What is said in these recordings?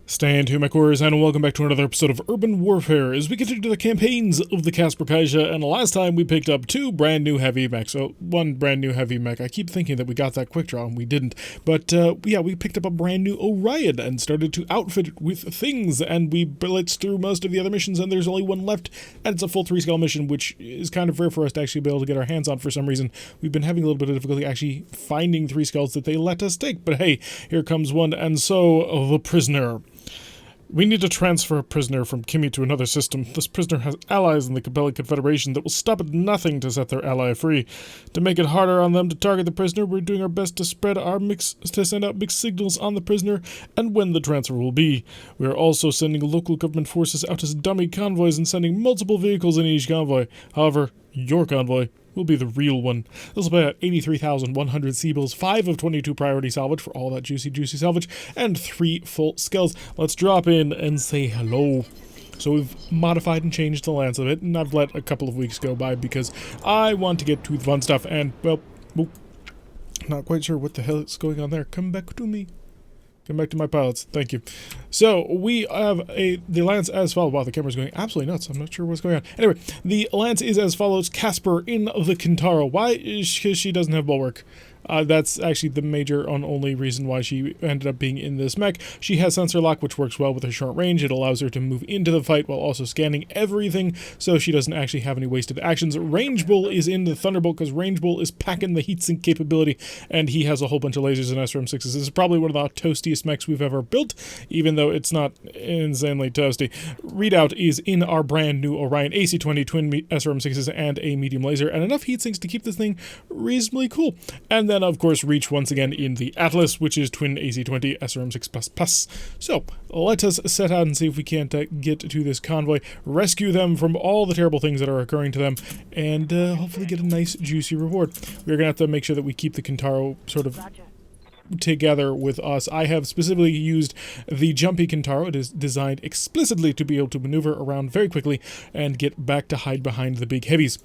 Stand to MechWarriors, and welcome back to another episode of Urban Warfare as we continue the campaigns of the Casper Kaija. And last time we picked up two brand new heavy mechs. So one brand new heavy mech. I keep thinking that we got that quick draw and we didn't. But yeah, we picked up a brand new Orion and started to outfit it with things, and we blitzed through most of the other missions, and there's only one left, and it's a full 3-scale mission, which is kind of rare for us to actually be able to get our hands on for some reason. We've been having a little bit of difficulty actually finding 3 scales that they let us take, but hey, here comes one. And so the prisoner. We need to transfer a prisoner from Kimmy to another system. This prisoner has allies in the Capella Confederation that will stop at nothing to set their ally free. To make it harder on them to target the prisoner, we're doing our best to send out mixed signals on the prisoner and when the transfer will be. We are also sending local government forces out as dummy convoys and sending multiple vehicles in each convoy. However, your convoy will be the real one. This will be at 83,100 Seabills, 5 of 22 priority salvage for all that juicy salvage, and 3 full skulls. Let's drop in and say hello. So we've modified and changed the lance of it, and I've let a couple of weeks go by because I want to get to the fun stuff, and, well, not quite sure what the hell is going on there. Come back to me. Come back to my pilots. Thank you. So, we have the lance as follows. Wow, the camera's going absolutely nuts. I'm not sure what's going on. Anyway, the lance is as follows. Casper in the Kintaro. Why? Because she doesn't have bulwark. That's actually the major and only reason why she ended up being in this mech. She has sensor lock, which works well with her short range. It allows her to move into the fight while also scanning everything, so she doesn't actually have any wasted actions. Range Bull is in the Thunderbolt because Range Bull is packing the heatsink capability, and he has a whole bunch of lasers and SRM-6s. This is probably one of the toastiest mechs we've ever built, even though it's not insanely toasty. Readout is in our brand new Orion AC-20 twin SRM-6s and a medium laser, and enough heatsinks to keep this thing reasonably cool. And then, of course, Reach once again in the Atlas, which is twin AC-20 SRM-6++. So, let us set out and see if we can't get to this convoy, rescue them from all the terrible things that are occurring to them, and hopefully get a nice, juicy reward. We're going to have to make sure that we keep the Kintaro sort of together with us. I have specifically used the Jumpy Kintaro. It is designed explicitly to be able to maneuver around very quickly and get back to hide behind the big heavies,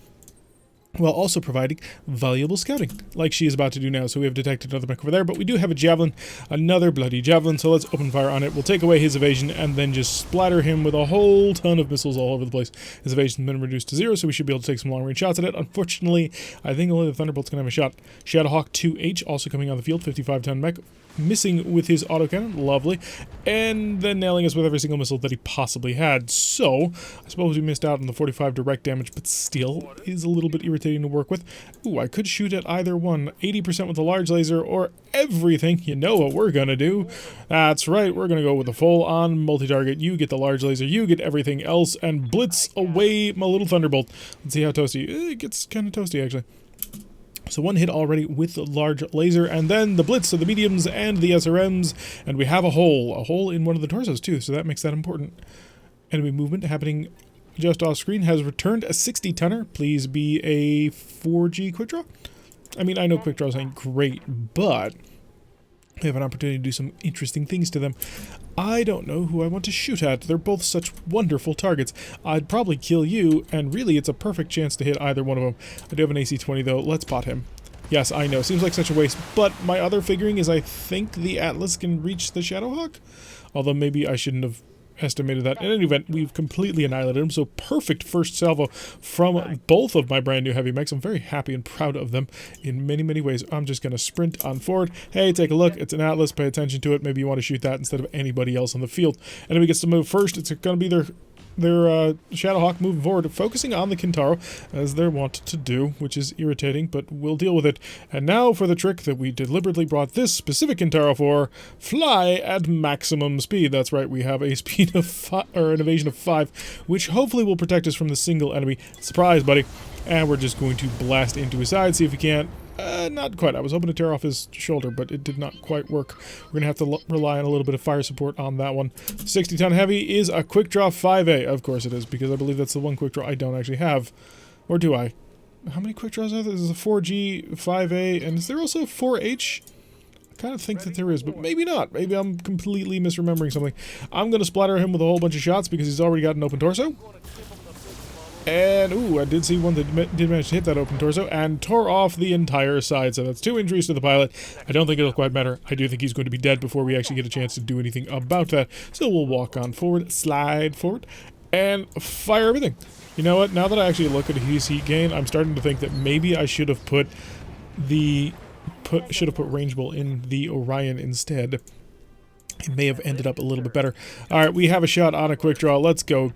while also providing valuable scouting, like she is about to do now. So we have detected another mech over there, but we do have a Javelin, another bloody Javelin, so let's open fire on it. We'll take away his evasion and then just splatter him with a whole ton of missiles all over the place. His evasion's been reduced to 0, so we should be able to take some long-range shots at it. Unfortunately, I think only the Thunderbolt's going to have a shot. Shadowhawk 2H also coming on the field, 55-ton mech, missing with his autocannon, lovely, and then nailing us with every single missile that he possibly had. So, I suppose we missed out on the 45 direct damage, but still is a little bit irritating to work with. Ooh, I could shoot at either one, 80% with a large laser or everything. You know what we're gonna do. That's right, we're gonna go with a full-on multi-target. You get the large laser, you get everything else, and blitz away my little Thunderbolt. Let's see how toasty. It gets kind of toasty, actually. So one hit already with the large laser, and then the blitz of the mediums and the SRMs, and we have a hole in one of the torsos too, so that makes that important. Enemy movement happening just off screen has returned a 60-tonner. Please be a 4G quick draw. I mean, I know quick draws ain't great, but we have an opportunity to do some interesting things to them. I don't know who I want to shoot at. They're both such wonderful targets. I'd probably kill you, and really it's a perfect chance to hit either one of them. I do have an AC-20 though. Let's pot him. Yes, I know. Seems like such a waste, but my other figuring is I think the Atlas can reach the Shadowhawk. Although maybe I shouldn't have estimated that. In any event, we've completely annihilated him, so perfect first salvo from both of my brand new heavy mechs. I'm very happy and proud of them in many, many ways. I'm just going to sprint on forward. Hey, take a look. It's an Atlas. Pay attention to it. Maybe you want to shoot that instead of anybody else on the field. Enemy gets to move first. It's going to be their Shadowhawk moving forward, focusing on the Kintaro, as they're wont to do, which is irritating, but we'll deal with it. And now for the trick that we deliberately brought this specific Kintaro for: fly at maximum speed. That's right, we have a speed of 5, or an evasion of 5, which hopefully will protect us from the single enemy. Surprise, buddy. And we're just going to blast into his side, see if we can't. Not quite. I was hoping to tear off his shoulder, but it did not quite work. We're going to have to rely on a little bit of fire support on that one. 60-ton heavy is a quick draw 5A. Of course it is, because I believe that's the one quick draw I don't actually have. Or do I? How many quick draws are there? There's a 4G, 5A, and is there also a 4H? I kind of think that there is, but maybe not. Maybe I'm completely misremembering something. I'm going to splatter him with a whole bunch of shots because he's already got an open torso. And, ooh, I did see one that did manage to hit that open torso and tore off the entire side. So that's 2 injuries to the pilot. I don't think it'll quite matter. I do think he's going to be dead before we actually get a chance to do anything about that. So we'll walk on forward, slide forward, and fire everything. You know what? Now that I actually look at his heat gain, I'm starting to think that maybe I should have put rangeable in the Orion instead. It may have ended up a little bit better. Alright, we have a shot on a quick draw. Let's go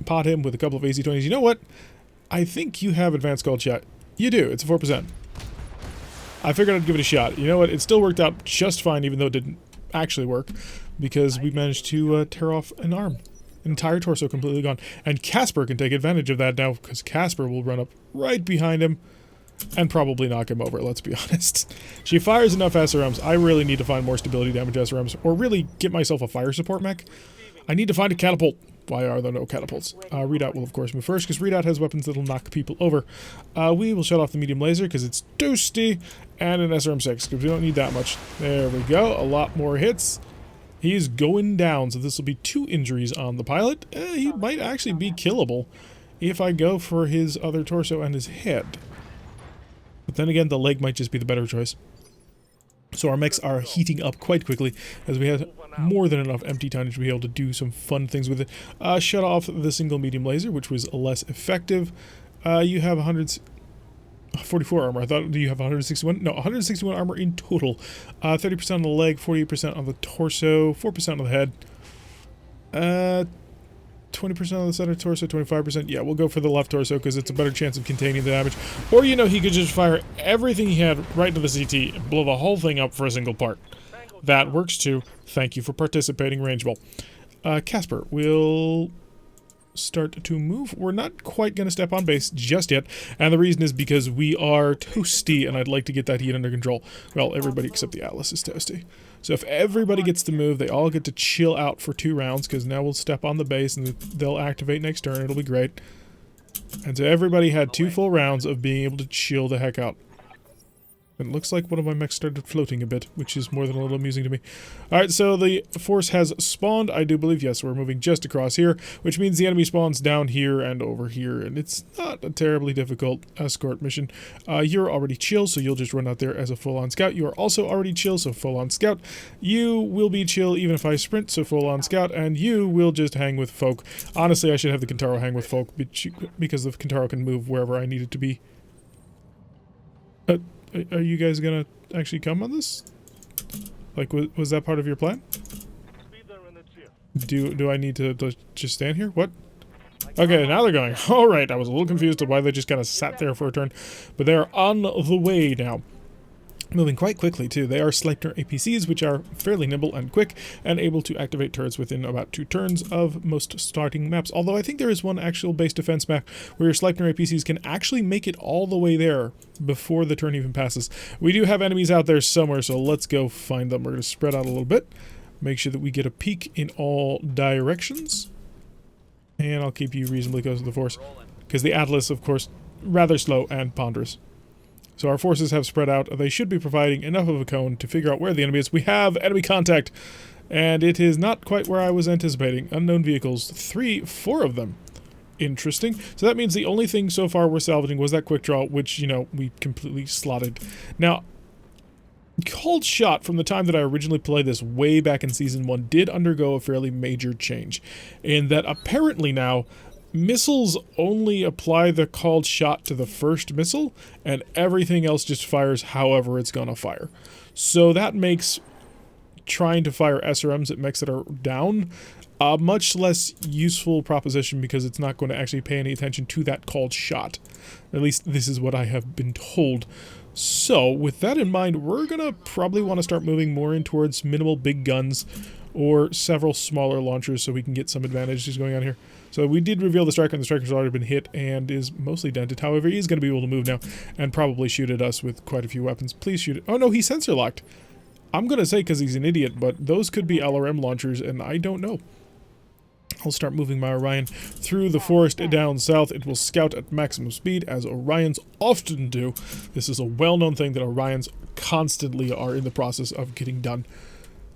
pot him with a couple of AC-20s. You know what? I think you have advanced cold shot. You do. It's a 4%. I figured I'd give it a shot. You know what? It still worked out just fine, even though it didn't actually work, because we managed to tear off an arm. An entire torso completely gone. And Casper can take advantage of that now, because Casper will run up right behind him and probably knock him over, let's be honest. She fires enough SRMs. I really need to find more stability damage SRMs, or really get myself a fire support mech. I need to find a catapult. Why are there no catapults? Redoubt will, of course, move first, because Redoubt has weapons that'll knock people over. We will shut off the medium laser, because it's toasty, and an SRM-6, because we don't need that much. There we go. A lot more hits. He's going down, so this will be 2 injuries on the pilot. He might actually be killable if I go for his other torso and his head. But then again, the leg might just be the better choice. So our mechs are heating up quite quickly, as we have more than enough empty tonnage to be able to do some fun things with it. Shut off the single medium laser, which was less effective. You have 144 armor. I thought you have 161. No, 161 armor in total. 30% on the leg, 48% on the torso, 4% on the head. 20% on the center torso, 25%. Yeah, we'll go for the left torso because it's a better chance of containing the damage. Or, you know, he could just fire everything he had right into the CT and blow the whole thing up for a single part. That works too. Thank you for participating, Rangeable. Casper will start to move. We're not quite going to step on base just yet, and the reason is because we are toasty, and I'd like to get that heat under control. Well, everybody except the Atlas is toasty. So if everybody gets to move, they all get to chill out for 2 rounds, because now we'll step on the base, and they'll activate next turn. It'll be great. And so everybody had 2 full rounds of being able to chill the heck out. It looks like one of my mechs started floating a bit, which is more than a little amusing to me. Alright, so the force has spawned, I do believe. Yes, we're moving just across here, which means the enemy spawns down here and over here, and it's not a terribly difficult escort mission. You're already chill, so you'll just run out there as a full-on scout. You are also already chill, so full-on scout. You will be chill even if I sprint, so full-on scout, and you will just hang with folk. Honestly, I should have the Kentaro hang with folk, because the Kentaro can move wherever I need it to be. Are you guys gonna actually come on this? Like, was that part of your plan? Do I need to just stand here? What? Okay, now they're going. Alright, I was a little confused of why they just kind of sat there for a turn. But they're on the way now. Moving quite quickly, too. They are Sleipnir APCs, which are fairly nimble and quick, and able to activate turrets within about 2 turns of most starting maps. Although I think there is one actual base defense map where your Sleipnir APCs can actually make it all the way there before the turn even passes. We do have enemies out there somewhere, so let's go find them. We're going to spread out a little bit. Make sure that we get a peek in all directions. And I'll keep you reasonably close to the force, because the Atlas, of course, rather slow and ponderous. So our forces have spread out. They should be providing enough of a cone to figure out where the enemy is. We have enemy contact, and it is not quite where I was anticipating. Unknown vehicles, 4 of them. Interesting. So that means the only thing so far we're salvaging was that quick draw, which, you know, we completely slotted. Now, Cold Shot, from the time that I originally played this way back in Season 1, did undergo a fairly major change, in that apparently now missiles only apply the called shot to the first missile, and everything else just fires however it's gonna fire. So that makes trying to fire SRMs at mechs that are down a much less useful proposition, because it's not going to actually pay any attention to that called shot. At least this is what I have been told. So with that in mind, we're gonna probably want to start moving more in towards minimal big guns or several smaller launchers, so we can get some advantages going on here. So we did reveal the striker, and the striker's already been hit and is mostly dented. However, he's going to be able to move now and probably shoot at us with quite a few weapons. Please shoot it. Oh no, he's sensor locked. I'm going to say because he's an idiot, but those could be LRM launchers, and I don't know. I'll start moving my Orion through the forest down south. It will scout at maximum speed, as Orions often do. This is a well-known thing that Orions constantly are in the process of getting done.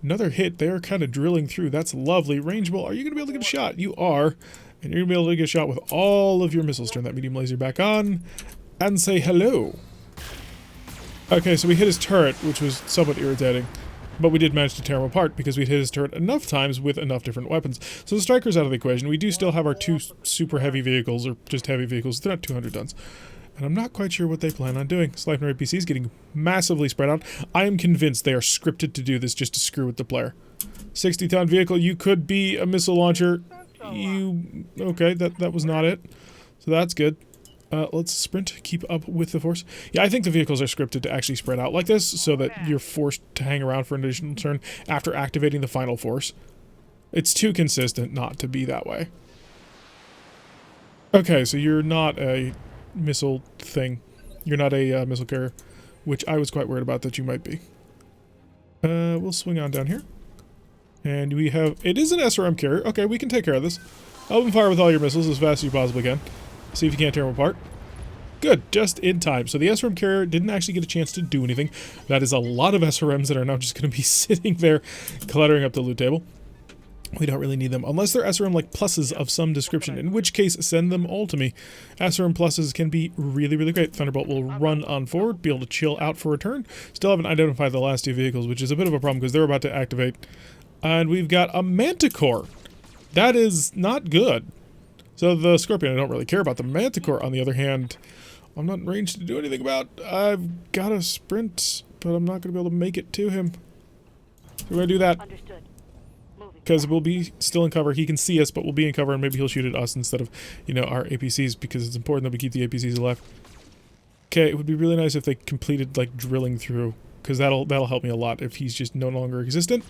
Another hit. They're kind of drilling through. That's lovely. Rangeable, are you going to be able to get a shot? You are. And you're going to be able to get a shot with all of your missiles. Turn that medium laser back on and say hello. Okay, so we hit his turret, which was somewhat irritating. But we did manage to tear him apart because we hit his turret enough times with enough different weapons. So the striker's out of the equation. We do still have our 2 super heavy vehicles, or just heavy vehicles. They're not 200 tons. And I'm not quite sure what they plan on doing. Sniper APCs getting massively spread out. I am convinced they are scripted to do this just to screw with the player. 60-ton vehicle, you could be a missile launcher. Okay, that was not it. So that's good. Let's sprint, keep up with the force. Yeah, I think the vehicles are scripted to actually spread out like this so that you're forced to hang around for an additional turn after activating the final force. It's too consistent not to be that way. Okay, so you're not a missile thing. You're not a missile carrier, which I was quite worried about that you might be. We'll swing on down here. And we have... It is an SRM carrier. Okay, we can take care of this. Open fire with all your missiles as fast as you possibly can. See if you can't tear them apart. Good, just in time. So the SRM carrier didn't actually get a chance to do anything. That is a lot of SRMs that are now just going to be sitting there cluttering up the loot table. We don't really need them, unless they're SRM like pluses of some description, in which case send them all to me. SRM pluses can be really, really great. Thunderbolt will run on forward, be able to chill out for a turn. Still haven't identified the last 2 vehicles, which is a bit of a problem because they're about to activate. And we've got a Manticore. That is not good. So the Scorpion, I don't really care about. The Manticore, on the other hand, I'm not in range to do anything about. I've got a sprint, but I'm not going to be able to make it to him. So we're going to do that. Because we'll be still in cover. He can see us, but we'll be in cover, and maybe he'll shoot at us instead of, you know, our APCs, because it's important that we keep the APCs alive. Okay, it would be really nice if they completed, like, drilling through, because that'll help me a lot if he's just no longer existent.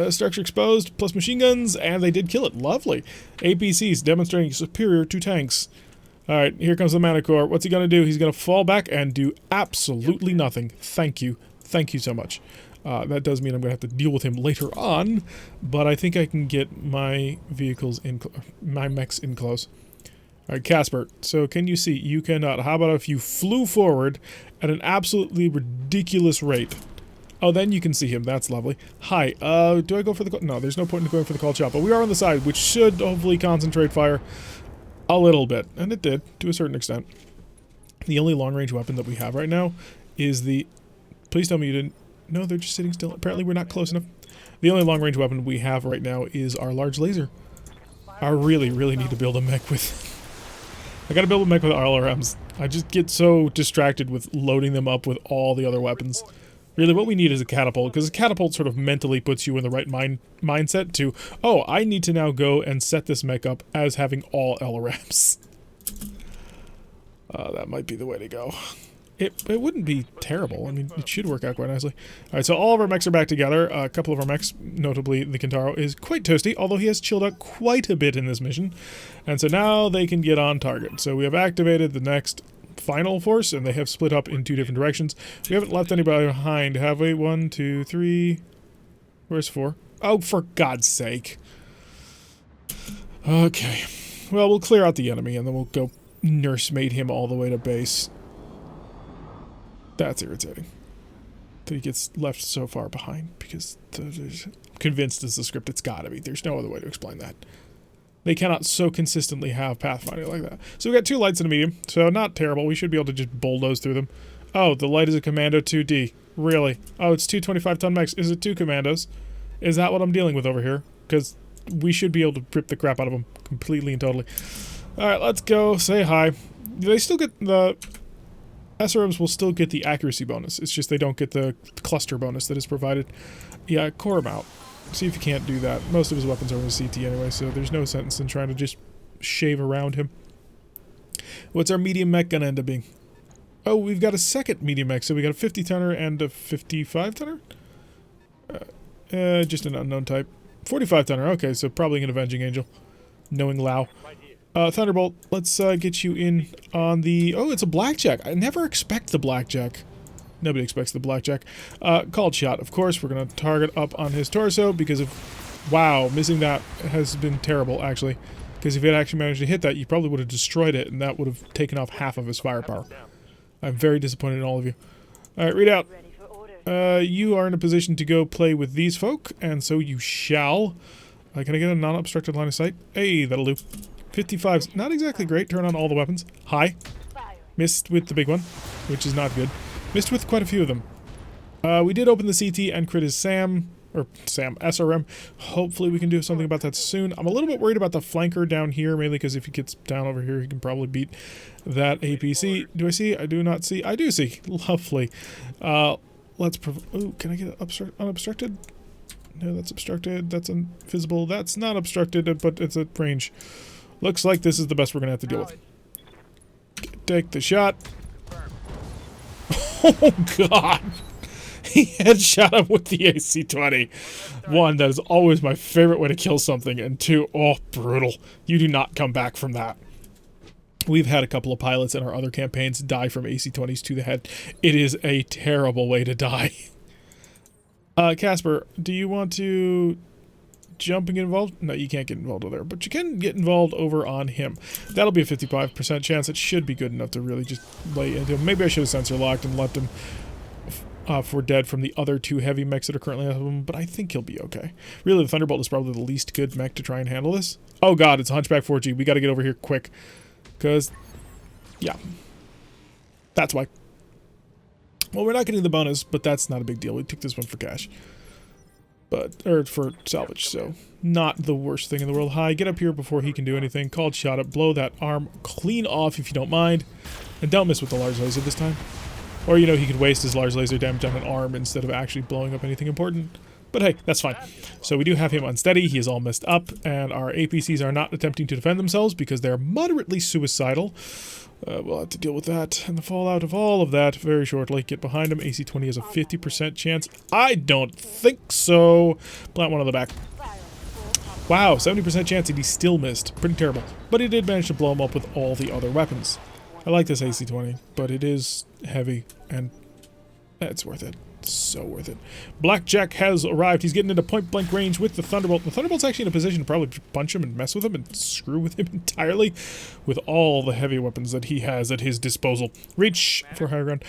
Structure exposed, plus machine guns, and they did kill it. Lovely. APCs demonstrating superior to tanks. Alright, here comes the Manticore. What's he gonna do? He's gonna fall back and do absolutely nothing. Thank you. Thank you so much. That does mean I'm gonna have to deal with him later on, but I think I can get my vehicles in, my mechs in close. Alright, Casper, so can you see? You cannot. How about if you flew forward at an absolutely ridiculous rate? Oh, then you can see him. That's lovely. Hi. Do I go for the call? No, there's no point in going for the call shot, but we are on the side, which should hopefully concentrate fire a little bit. And it did, to a certain extent. The only long-range weapon that we have right now is the... Please tell me you didn't... No, they're just sitting still. Apparently we're not close enough. The only long-range weapon we have right now is our large laser. I really, really need to build a mech with... I gotta build a mech with LRMs. I just get so distracted with loading them up with all the other weapons. Really, what we need is a catapult, because a catapult sort of mentally puts you in the right mindset to, oh, I need to now go and set this mech up as having all LRMs. That might be the way to go. It wouldn't be terrible. I mean, it should work out quite nicely. Alright, so all of our mechs are back together. A couple of our mechs, notably the Kintaro, is quite toasty, although he has chilled out quite a bit in this mission. And so now they can get on target. So we have activated the next final force, and they have split up in 2 different directions. We haven't left anybody behind, have we? 1, 2, 3... Where's 4? Oh, for God's sake. Okay. Well, we'll clear out the enemy, and then we'll go nursemaid him all the way to base. That's irritating. That he gets left so far behind, because I'm convinced it's the script. It's gotta be. There's no other way to explain that. They cannot so consistently have pathfinding like that. So we got 2 lights and a medium, so not terrible. We should be able to just bulldoze through them. Oh, the light is a Commando 2D. Really? Oh, it's 2 25-ton mechs. Is it 2 Commandos? Is that what I'm dealing with over here? Because we should be able to rip the crap out of them completely and totally. Alright, let's go say hi. They still get the... SRMs will still get the accuracy bonus. It's just they don't get the cluster bonus that is provided. Yeah, core him out. See if you can't do that. Most of his weapons are with CT anyway, so there's no sense in trying to just shave around him. What's our medium mech gonna end up being? Oh, we've got a second medium mech, so we got a 50-tonner and a 55-tonner? Just an unknown type. 45-tonner, okay, so probably an Avenging Angel. Knowing Lao. Thunderbolt, let's get you in on the... Oh, it's a blackjack. I never expect the blackjack. Nobody expects the blackjack. Called shot, of course. We're going to target up on his torso because of... Wow, missing that has been terrible, actually. Because if he had actually managed to hit that, you probably would have destroyed it, and that would have taken off half of his firepower. I'm very disappointed in all of you. Alright, read out. You are in a position to go play with these folk, and so you shall. Can I get a non-obstructed line of sight? Hey, that'll do. 55's not exactly great. Turn on all the weapons. High. Missed with the big one, which is not good. Missed with quite a few of them. We did open the CT and crit his SRM. Hopefully we can do something about that soon. I'm a little bit worried about the flanker down here, mainly because if he gets down over here, he can probably beat that APC. Do I see? I do not see. I do see. Lovely. Let's... Ooh, can I get it unobstructed? No, that's obstructed. That's invisible. That's not obstructed, but it's at range. Looks like this is the best we're going to have to deal with. Take the shot. Oh, God. He headshot him with the AC-20. One, that is always my favorite way to kill something. And two, oh, brutal. You do not come back from that. We've had a couple of pilots in our other campaigns die from AC-20s to the head. It is a terrible way to die. Casper, do you want to jump and get involved? No, you can't get involved over there, but you can get involved over on him. That'll be a 55% chance. It should be good enough to really just lay into him. Maybe I should have sensor locked and left him for dead from the other two heavy mechs that are currently on him, but I think he'll be okay. Really, the Thunderbolt is probably the least good mech to try and handle this. Oh god, it's a Hunchback 4G. We gotta get over here quick. Because, yeah. That's why. Well, we're not getting the bonus, but that's not a big deal. We took this one for cash. Or for salvage, so not the worst thing in the world. Hi, get up here before he can do anything. Called shot up. Blow that arm clean off if you don't mind. And don't miss with the large laser this time. Or, you know, he could waste his large laser damage on an arm instead of actually blowing up anything important. But hey, that's fine. So we do have him unsteady. He is all messed up. And our APCs are not attempting to defend themselves because they're moderately suicidal. We'll have to deal with that and the fallout of all of that very shortly. Get behind him. AC-20 has a 50% chance. I don't think so. Plant one on the back. Wow, 70% chance and he still missed. Pretty terrible. But he did manage to blow him up with all the other weapons. I like this AC-20, but it is heavy and it's worth it. So worth it. Blackjack has arrived. He's getting into point-blank range with the Thunderbolt. The Thunderbolt's actually in a position to probably punch him and mess with him and screw with him entirely with all the heavy weapons that he has at his disposal. Reach for higher ground.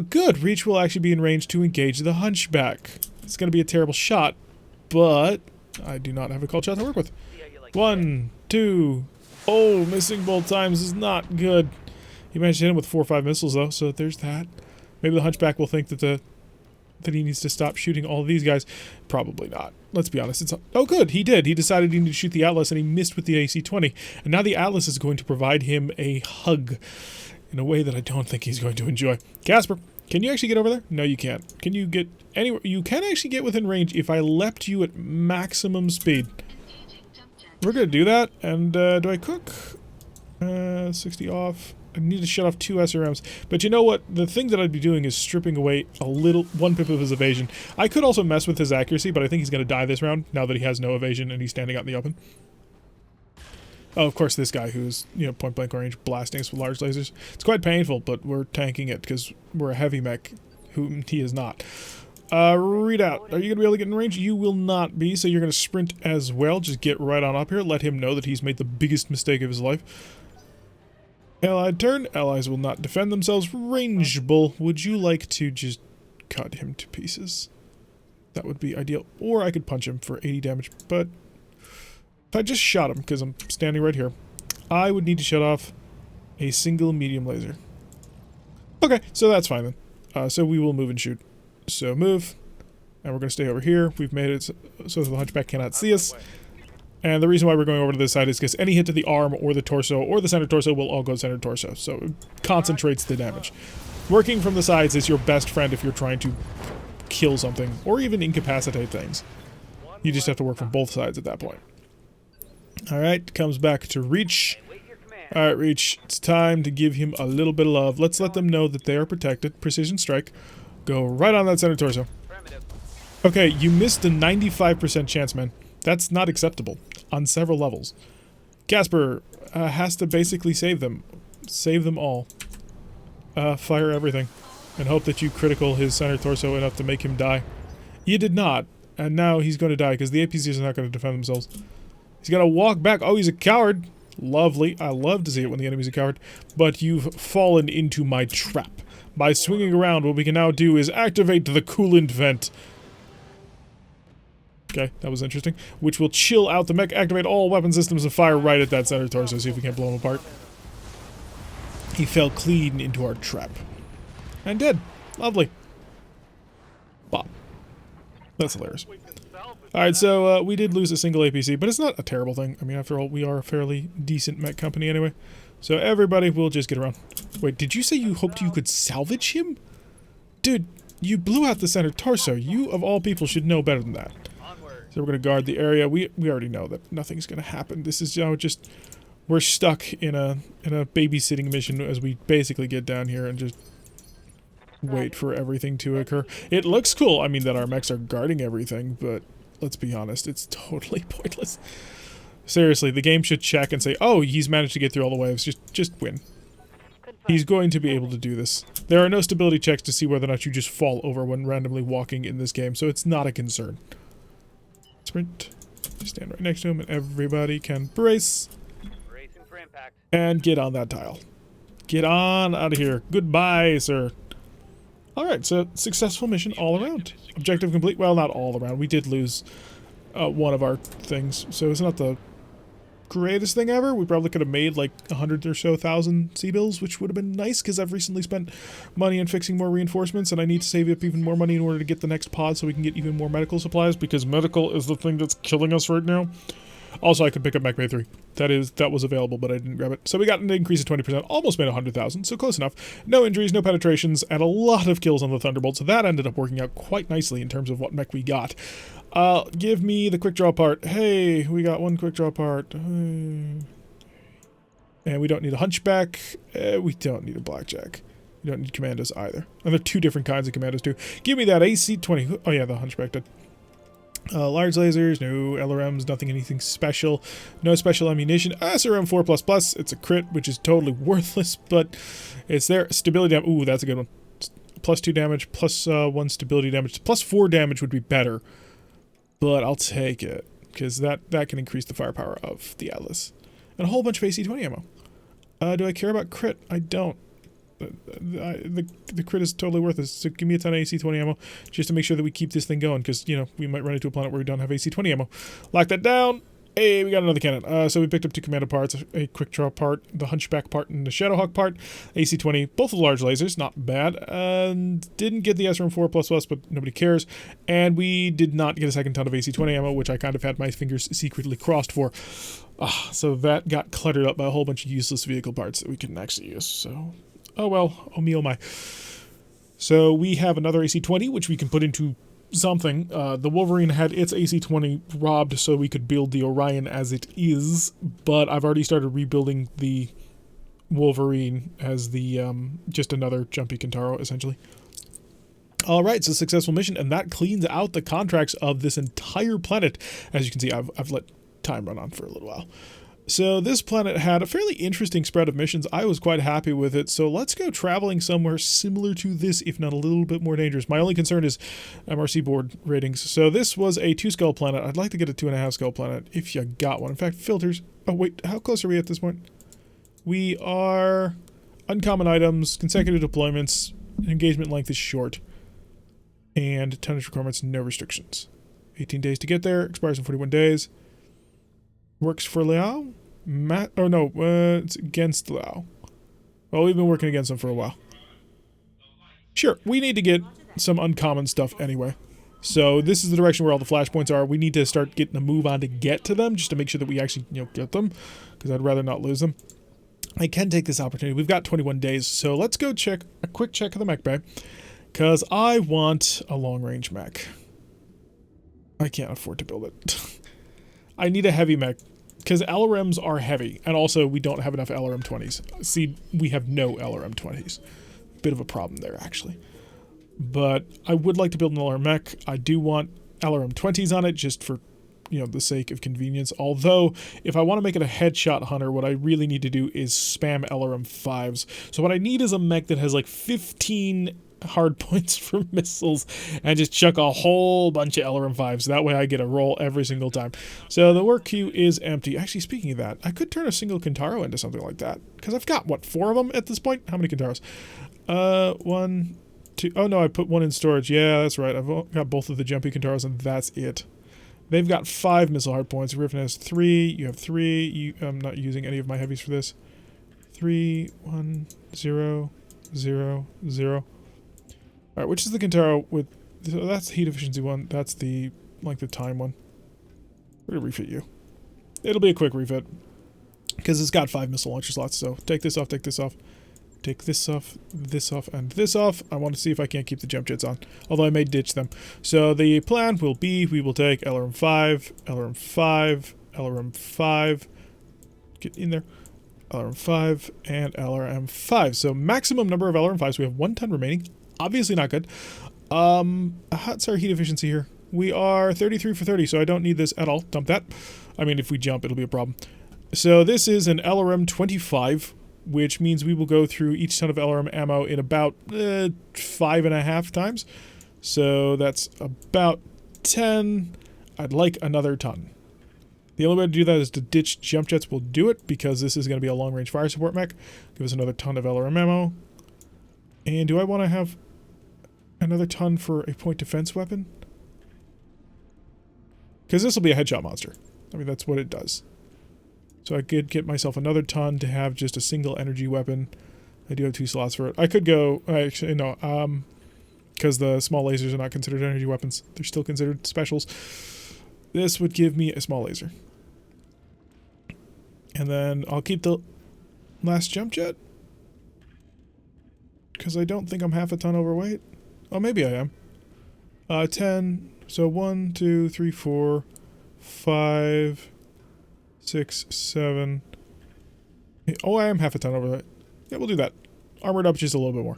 Good. Reach will actually be in range to engage the Hunchback. It's going to be a terrible shot, but I do not have a called shot to work with. 1, 2. Oh, missing both times is not good. He managed to hit him with 4 or 5 missiles, though, so there's that. Maybe the Hunchback will think that he needs to stop shooting all of these guys. Probably not. Let's be honest. Oh, good. He did. He decided he needed to shoot the Atlas, and he missed with the AC-20. And now the Atlas is going to provide him a hug in a way that I don't think he's going to enjoy. Casper, can you actually get over there? No, you can't. Can you get anywhere? You can actually get within range if I leapt you at maximum speed. We're going to do that. And do I cook? 60 off. I need to shut off 2 SRMs. But you know what? The thing that I'd be doing is stripping away one pip of his evasion. I could also mess with his accuracy, but I think he's going to die this round now that he has no evasion and he's standing out in the open. Oh, of course, this guy who's, you know, point-blank range blasting us with large lasers. It's quite painful, but we're tanking it because we're a heavy mech, whom he is not. Read out. Are you going to be able to get in range? You will not be, so you're going to sprint as well. Just get right on up here. Let him know that he's made the biggest mistake of his life. Allied turn. Allies will not defend themselves. Rangeable. Would you like to just cut him to pieces? That would be ideal. Or I could punch him for 80 damage, but if I just shot him, because I'm standing right here, I would need to shut off a single medium laser. Okay, so that's fine then. So we will move and shoot. So move, and we're going to stay over here. We've made it so the Hunchback cannot see us. And the reason why we're going over to this side is because any hit to the arm or the torso or the center torso will all go center torso. So it concentrates the damage. Working from the sides is your best friend if you're trying to kill something or even incapacitate things. You just have to work from both sides at that point. Alright, comes back to Reach. Alright, Reach, it's time to give him a little bit of love. Let's let them know that they are protected. Precision strike. Go right on that center torso. Okay, you missed a 95% chance, man. That's not acceptable on several levels. Casper has to basically save them. Save them all. Fire everything. And hope that you critical his center torso enough to make him die. You did not. And now he's going to die because the APCs are not going to defend themselves. He's got to walk back. Oh, he's a coward. Lovely. I love to see it when the enemy's a coward. But you've fallen into my trap. By swinging around, what we can now do is activate the coolant vent. Okay, that was interesting. Which will chill out the mech, activate all weapon systems, and fire right at that center torso, see if we can't blow him apart. He fell clean into our trap. And dead. Lovely. Bop. That's hilarious. Alright, so we did lose a single APC, but it's not a terrible thing. I mean, after all, we are a fairly decent mech company anyway. So everybody will just get around. Wait, did you say you hoped you could salvage him? Dude, you blew out the center torso. You, of all people, should know better than that. So we're going to guard the area. We already know that nothing's going to happen. This is, you know, just... We're stuck in a babysitting mission as we basically get down here and just wait for everything to occur. It looks cool, I mean, that our mechs are guarding everything, but let's be honest, it's totally pointless. Seriously, the game should check and say, oh, he's managed to get through all the waves, just win. He's going to be able to do this. There are no stability checks to see whether or not you just fall over when randomly walking in this game, so it's not a concern. Sprint. Stand right next to him and everybody can brace. And get on that tile. Get on out of here. Goodbye, sir. Alright, so successful mission all around. Objective complete. Well, not all around. We did lose one of our things, so it's not the greatest thing ever. We probably could have made like 100 or so thousand C-bills, which would have been nice because I've recently spent money on fixing more reinforcements and I need to save up even more money in order to get the next pod so we can get even more medical supplies because medical is the thing that's killing us right now. Also, I could pick up Mech Bay 3. That was available, but I didn't grab it. So we got an increase of 20%, almost made 100,000, so close enough. No injuries, no penetrations, and a lot of kills on the Thunderbolt, so that ended up working out quite nicely in terms of what mech we got. Give me the quick draw part. Hey, we got one quick draw part. And we don't need a hunchback. We don't need a blackjack. We don't need commandos either. And there are two different kinds of commandos too. Give me that AC-20. Oh yeah, the hunchback did. Large lasers, no LRMs, nothing anything special, no special ammunition. SRM4++, it's a crit, which is totally worthless, but it's there. Stability damage, ooh, that's a good one. +2 damage, +1 stability damage, +4 damage would be better, but I'll take it, because that can increase the firepower of the Atlas. And a whole bunch of AC-20 ammo. Do I care about crit? I don't. The crit is totally worth it, so give me a ton of AC-20 ammo just to make sure that we keep this thing going, because, you know, we might run into a planet where we don't have AC-20 ammo. Lock that down. Hey, we got another cannon. So we picked up two commando parts, a quick draw part, the hunchback part, and the Shadowhawk part. AC-20, both of the large lasers, not bad. And didn't get the SRM4++, but nobody cares. And we did not get a second ton of AC-20 ammo, which I kind of had my fingers secretly crossed for. So that got cluttered up by a whole bunch of useless vehicle parts that we couldn't actually use, so... Oh well, oh me oh my. So we have another AC-20, which we can put into something. The Wolverine had its AC-20 robbed so we could build the Orion as it is, but I've already started rebuilding the Wolverine as the, just another Jumpy Kintaro, essentially. Alright, so successful mission, and that cleans out the contracts of this entire planet. As you can see, I've let time run on for a little while. So this planet had a fairly interesting spread of missions. I was quite happy with it. So let's go traveling somewhere similar to this, if not a little bit more dangerous. My only concern is MRC board ratings. So this was a 2-skull planet. I'd like to get a 2.5 skull planet if you got one. In fact, filters. Oh, wait. How close are we at this point? We are uncommon items, consecutive deployments, engagement length is short, and tonnage requirements, no restrictions. 18 days to get there. Expires in 41 days. Works for Liao? It's against Liao. Well, we've been working against them for a while. Sure, we need to get some uncommon stuff anyway. So this is the direction where all the flashpoints are. We need to start getting a move on to get to them, just to make sure that we actually, get them, because I'd rather not lose them. I can take this opportunity. We've got 21 days, so let's go check a quick check of the mech bay, because I want a long-range mech. I can't afford to build it. I need a heavy mech, because LRMs are heavy, and also we don't have enough LRM-20s. See, we have no LRM-20s. Bit of a problem there, actually. But I would like to build an LRM mech. I do want LRM-20s on it, just for, the sake of convenience. Although, if I want to make it a headshot hunter, what I really need to do is spam LRM-5s. So what I need is a mech that has like 15 hard points for missiles and just chuck a whole bunch of LRM-5s. That way I get a roll every single time. So the work queue is empty. Actually, speaking of that, I could turn a single Kintaro into something like that. Because I've got, 4 of them at this point? How many Kintaros? 1, 2... Oh, no, I put one in storage. Yeah, that's right. I've got both of the Jumpy Kintaros, and that's it. They've got 5 missile hard points. Griffin has 3. You have 3. I'm not using any of my heavies for this. 3, 1, 0, 0, 0. Alright, which is the Kintaro with... So that's the heat efficiency one. That's the length of time one. We're going to refit you. It'll be a quick refit. Because it's got 5 missile launcher slots. So take this off, take this off. Take this off, and this off. I want to see if I can't keep the jump jets on. Although I may ditch them. So the plan will be, we will take LRM 5, LRM 5, LRM 5. Get in there. LRM 5 and LRM 5. So maximum number of LRM 5s. We have 1 ton remaining. Obviously not good. What's our heat efficiency here? We are 33 for 30, so I don't need this at all. Dump that. I mean, if we jump, it'll be a problem. So this is an LRM 25, which means we will go through each ton of LRM ammo in about 5.5 times. So that's about 10. I'd like another ton. The only way to do that is to ditch jump jets. We'll do it because this is going to be a long-range fire support mech. Give us another ton of LRM ammo. And do I want to have another ton for a point defense weapon? Because this will be a headshot monster. I mean, that's what it does. So I could get myself another ton to have just a single energy weapon. I do have 2 slots for it. I could go... Actually, no. Because the small lasers are not considered energy weapons. They're still considered specials. This would give me a small laser. And then I'll keep the last jump jet. Because I don't think I'm half a ton overweight. Oh, maybe I am. 10. So 1, 2, 3, 4, 5, 6, 7. Oh, I am half a ton overweight. Yeah, we'll do that. Armored up just a little bit more.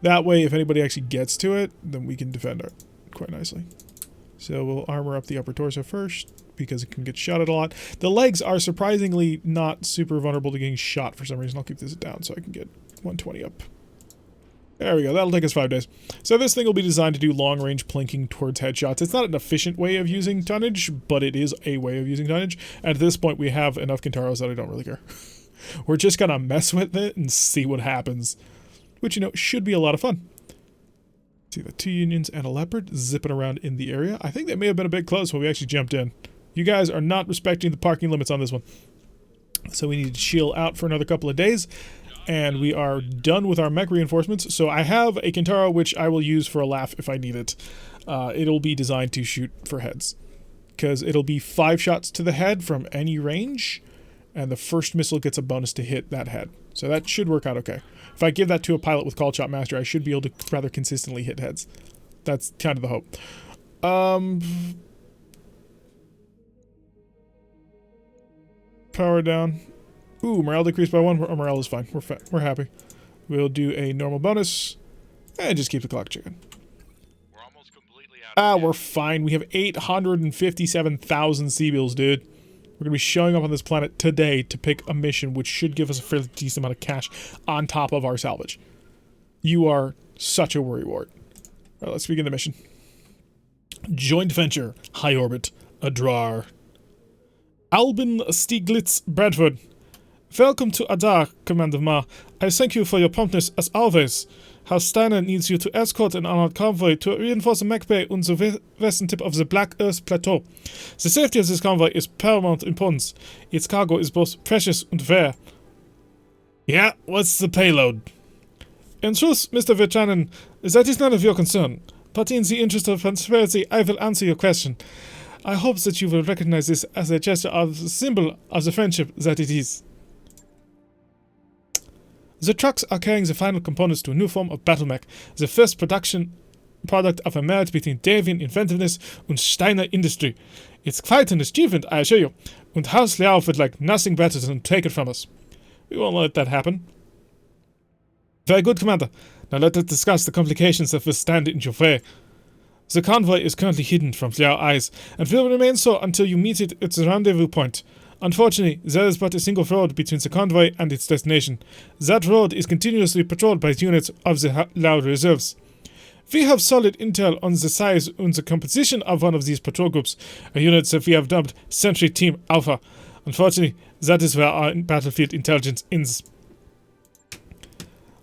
That way, if anybody actually gets to it, then we can defend it quite nicely. So we'll armor up the upper torso first, because it can get shot at a lot. The legs are surprisingly not super vulnerable to getting shot for some reason. I'll keep this down so I can get 120 up. There we go. That'll take us 5 days. So this thing will be designed to do long-range plinking towards headshots. It's not an efficient way of using tonnage, but it is a way of using tonnage. And at this point, we have enough Kintaros that I don't really care. We're just going to mess with it and see what happens. Which, you know, should be a lot of fun. See the 2 Unions and a Leopard zipping around in the area. I think they may have been a bit close when we actually jumped in. You guys are not respecting the parking limits on this one. So we need to chill out for another couple of days. And we are done with our mech reinforcements. So I have a Kintaro, which I will use for a laugh if I need it. It'll be designed to shoot for heads. Because it'll be 5 shots to the head from any range. And the first missile gets a bonus to hit that head. So that should work out okay. If I give that to a pilot with Call Shot Master, I should be able to rather consistently hit heads. That's kind of the hope. Power down. Ooh, morale decreased by 1. Morale is fine. We're happy. We'll do a normal bonus. And just keep the clock ticking. We're almost completely out. We're fine. We have 857,000 C-bills, dude. We're going to be showing up on this planet today to pick a mission, which should give us a fairly decent amount of cash on top of our salvage. You are such a worrywart. All right, let's begin the mission. Joint venture, high orbit, Adrar. Albin Stieglitz Bradford. Welcome to Adar, Commander Ma. I thank you for your promptness as always. House Steiner needs you to escort an armored convoy to reinforce the Mech Bay on the western tip of the Black Earth Plateau. The safety of this convoy is paramount importance. Its cargo is both precious and rare. Yeah, what's the payload? In truth, Mr. Vichanen, that is none of your concern. But in the interest of transparency, I will answer your question. I hope that you will recognize this as a gesture of the symbol of the friendship that it is. The trucks are carrying the final components to a new form of battle mech, the first production product of a marriage between Davian inventiveness and Steiner industry. It's quite an achievement, I assure you, and House Liao would like nothing better than to take it from us. We won't let that happen. Very good, Commander. Now let us discuss the complications that will stand in your way. The convoy is currently hidden from Liao eyes, and will remain so until you meet it at the rendezvous point. Unfortunately, there is but a single road between the convoy and its destination. That road is continuously patrolled by units of the Lao reserves. We have solid intel on the size and the composition of one of these patrol groups, a unit that we have dubbed Sentry Team Alpha. Unfortunately, that is where our battlefield intelligence ends.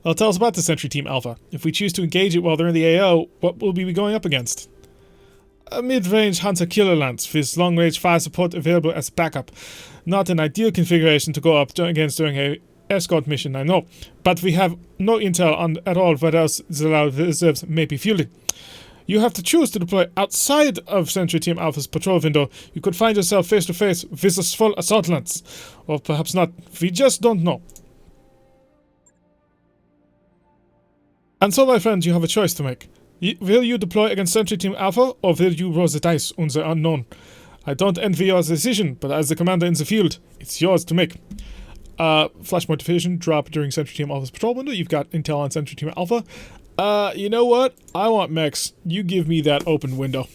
Well, tell us about the Sentry Team Alpha. If we choose to engage it while they're in the AO, what will we be going up against? A mid-range Hunter Killer Lance with long-range fire support available as backup. Not an ideal configuration to go up against during a escort mission, I know. But we have no intel on at all what else the reserves may be fueling. You have to choose to deploy outside of Sentry Team Alpha's patrol window. You could find yourself face-to-face with a full assault lance. Or perhaps not. We just don't know. And so, my friend, you have a choice to make. Will you deploy against Sentry Team Alpha, or will you roll the dice on the unknown? I don't envy your decision, but as the commander in the field, it's yours to make. Flashpoint division drop during Sentry Team Alpha's patrol window. You've got intel on Sentry Team Alpha. You know what? I want mechs. You give me that open window.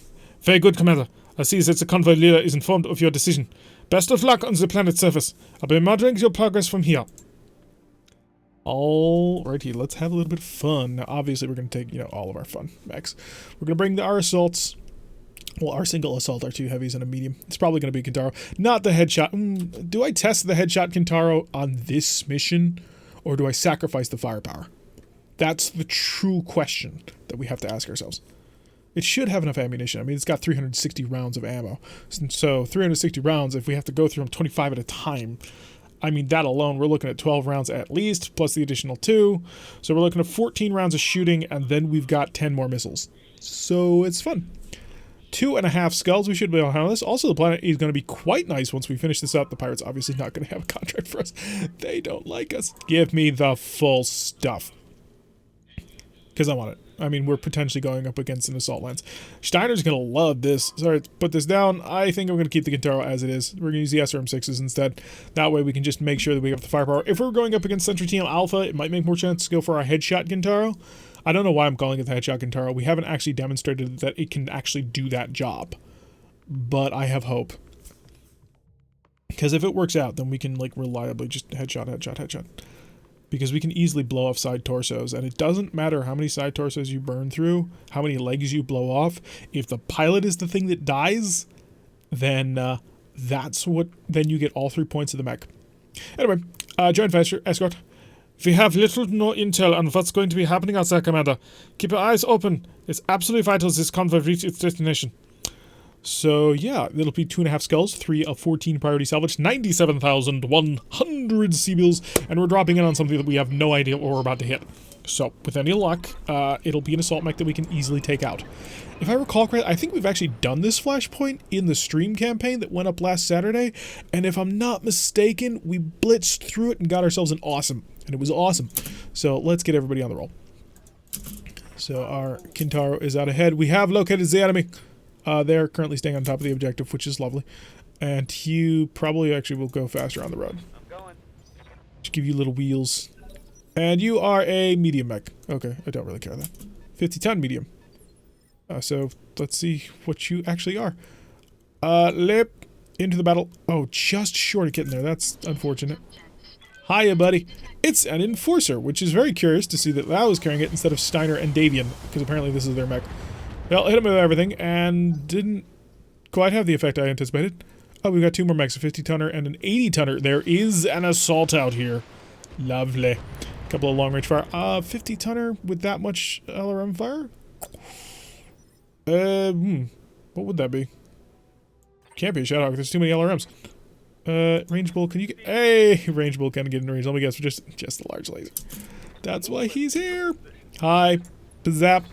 Very good, Commander. I see that the convoy leader is informed of your decision. Best of luck on the planet's surface. I'll be monitoring your progress from here. Alrighty, let's have a little bit of fun. Now, obviously, we're going to take, all of our fun mechs. We're going to bring our assaults. Well, our single assault, our 2 heavies, and a medium. It's probably going to be Kintaro. Not the headshot. Do I test the headshot Kintaro on this mission? Or do I sacrifice the firepower? That's the true question that we have to ask ourselves. It should have enough ammunition. I mean, it's got 360 rounds of ammo. So 360 rounds, if we have to go through them 25 at a time, I mean, that alone, we're looking at 12 rounds at least, plus the additional 2. So we're looking at 14 rounds of shooting, and then we've got 10 more missiles. So it's fun. 2.5 skulls, we should be able to handle this. Also, the planet is going to be quite nice once we finish this up. The pirates obviously not going to have a contract for us. They don't like us. Give me the full stuff. Because I want it. I mean, we're potentially going up against an assault lance. Steiner's going to love this. Sorry, put this down. I think I'm going to keep the Kintaro as it is. We're going to use the SRM-6s instead. That way we can just make sure that we have the firepower. If we're going up against Sentry Team Alpha, it might make more sense to go for our headshot Kintaro. I don't know why I'm calling it the headshot Kintaro. We haven't actually demonstrated that it can actually do that job. But I have hope. Because if it works out, then we can, reliably just headshot, headshot, headshot. Because we can easily blow off side torsos, and it doesn't matter how many side torsos you burn through, how many legs you blow off. If the pilot is the thing that dies, then then you get all 3 points of the mech. Anyway, joint venture escort. We have little to no intel on what's going to be happening outside, Commander. Keep your eyes open. It's absolutely vital this convoy reach its destination. So, yeah, it'll be 2.5 skulls, 3 of 14 priority salvage, 97,100 Seabills, and we're dropping in on something that we have no idea what we're about to hit. So, with any luck, it'll be an assault mech that we can easily take out. If I recall correctly, I think we've actually done this Flashpoint in the stream campaign that went up last Saturday, and if I'm not mistaken, we blitzed through it and got ourselves an awesome, and it was awesome. So, let's get everybody on the roll. So, our Kintaro is out ahead. We have located the enemy. They're currently staying on top of the objective, which is lovely. And you probably actually will go faster on the road. I'm going. Just give you little wheels. And you are a medium mech. Okay, I don't really care that. 50-ton medium. So, let's see what you actually are. Lip into the battle. Oh, just short of getting there. That's unfortunate. Hiya, buddy. It's an Enforcer, which is very curious to see that Lau is carrying it instead of Steiner and Davian, because apparently this is their mech. Well, hit him with everything, and didn't quite have the effect I anticipated. Oh, we've got 2 more mechs, a 50-tonner and an 80-tonner. There is an assault out here. Lovely. Couple of long-range fire. 50-tonner with that much LRM fire? What would that be? Can't be a Shadowhawk. There's too many LRMs. Range bull, can you get... Hey! Range bull can get in range. Let me guess, just the large laser. That's why he's here. Hi. Zap.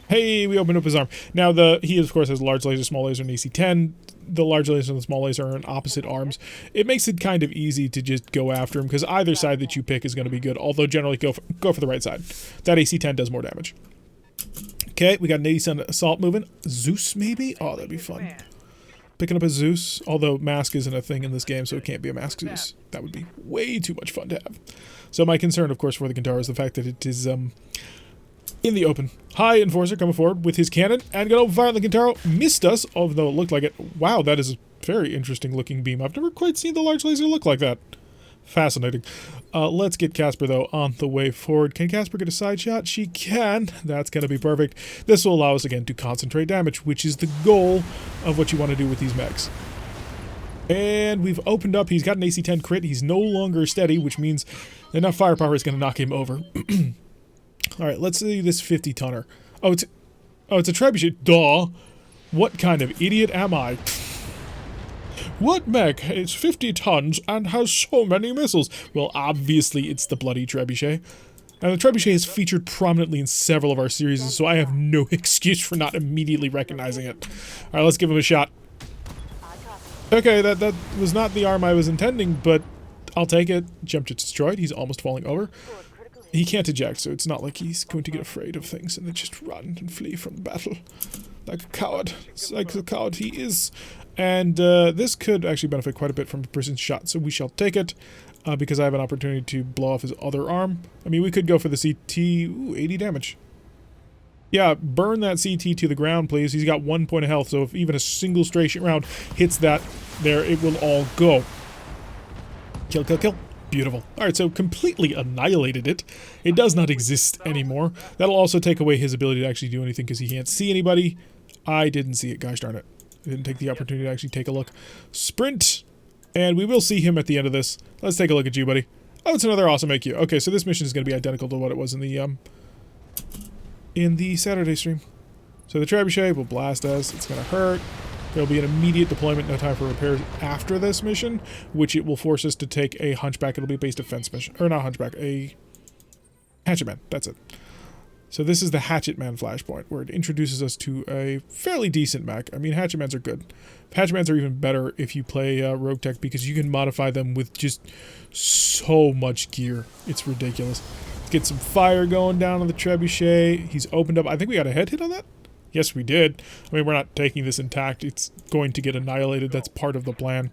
Hey, we opened up his arm. Now, he, of course, has large laser, small laser, and AC-10. The large laser and the small laser are in opposite arms. It makes it kind of easy to just go after him, because either side that you pick is going to be good, although generally go for the right side. That AC-10 does more damage. Okay, we got an 80-ton assault moving. Zeus, maybe? Oh, that'd be fun. Picking up a Zeus, although mask isn't a thing in this game, so it can't be a mask Zeus. That would be way too much fun to have. So my concern, of course, for the Kintaro is the fact that it is, in the open. Hi, Enforcer coming forward with his cannon and gonna open fire on the Kintaro. Missed us, although it looked like it. Wow, that is a very interesting looking beam. I've never quite seen the large laser look like that. Fascinating. Let's get Casper, though, on the way forward. Can Casper get a side shot? She can. That's going to be perfect. This will allow us, again, to concentrate damage, which is the goal of what you want to do with these mechs. And we've opened up. He's got an AC-10 crit. He's no longer steady, which means enough firepower is going to knock him over. All right, let's see this 50-tonner. Oh, it's a trebuchet. Duh. What kind of idiot am I? What mech is 50 tons and has so many missiles? Well, obviously it's the bloody trebuchet. And the trebuchet is featured prominently in several of our series, so I have no excuse for not immediately recognizing it. Alright, let's give him a shot. Okay, that was not the arm I was intending, but I'll take it. Jump to destroyed. He's almost falling over. He can't eject, so it's not like he's going to get afraid of things and then just run and flee from the battle. Like a coward. It's like the coward he is. And this could actually benefit quite a bit from a person's shot, so we shall take it. Because I have an opportunity to blow off his other arm. I mean, we could go for the CT. Ooh, 80 damage. Yeah, burn that CT to the ground, please. He's got 1 point of health, so if even a single stray round hits that there, it will all go. Kill, kill, kill. Beautiful. Alright, so completely annihilated it. It does not exist anymore. That'll also take away his ability to actually do anything because he can't see anybody. I didn't see it, gosh darn it. I didn't take the opportunity to actually take a look. Sprint! And we will see him at the end of this. Let's take a look at you, buddy. Oh, it's another awesome AQ. Okay, so this mission is going to be identical to what it was in the Saturday stream. So the trebuchet will blast us. It's going to hurt. There'll be an immediate deployment, no time for repairs after this mission, which it will force us to take a hunchback. It'll be a base defense mission. Or not hunchback, a hatchet man. That's it. So this is the Hatchet Man Flashpoint, where it introduces us to a fairly decent mech. I mean, Hatchet Mans are good. Hatchet Mans are even better if you play Rogue Tech, because you can modify them with just so much gear. It's ridiculous. Let's get some fire going down on the trebuchet. He's opened up. I think we got a head hit on that? Yes, we did. I mean, we're not taking this intact. It's going to get annihilated. That's part of the plan.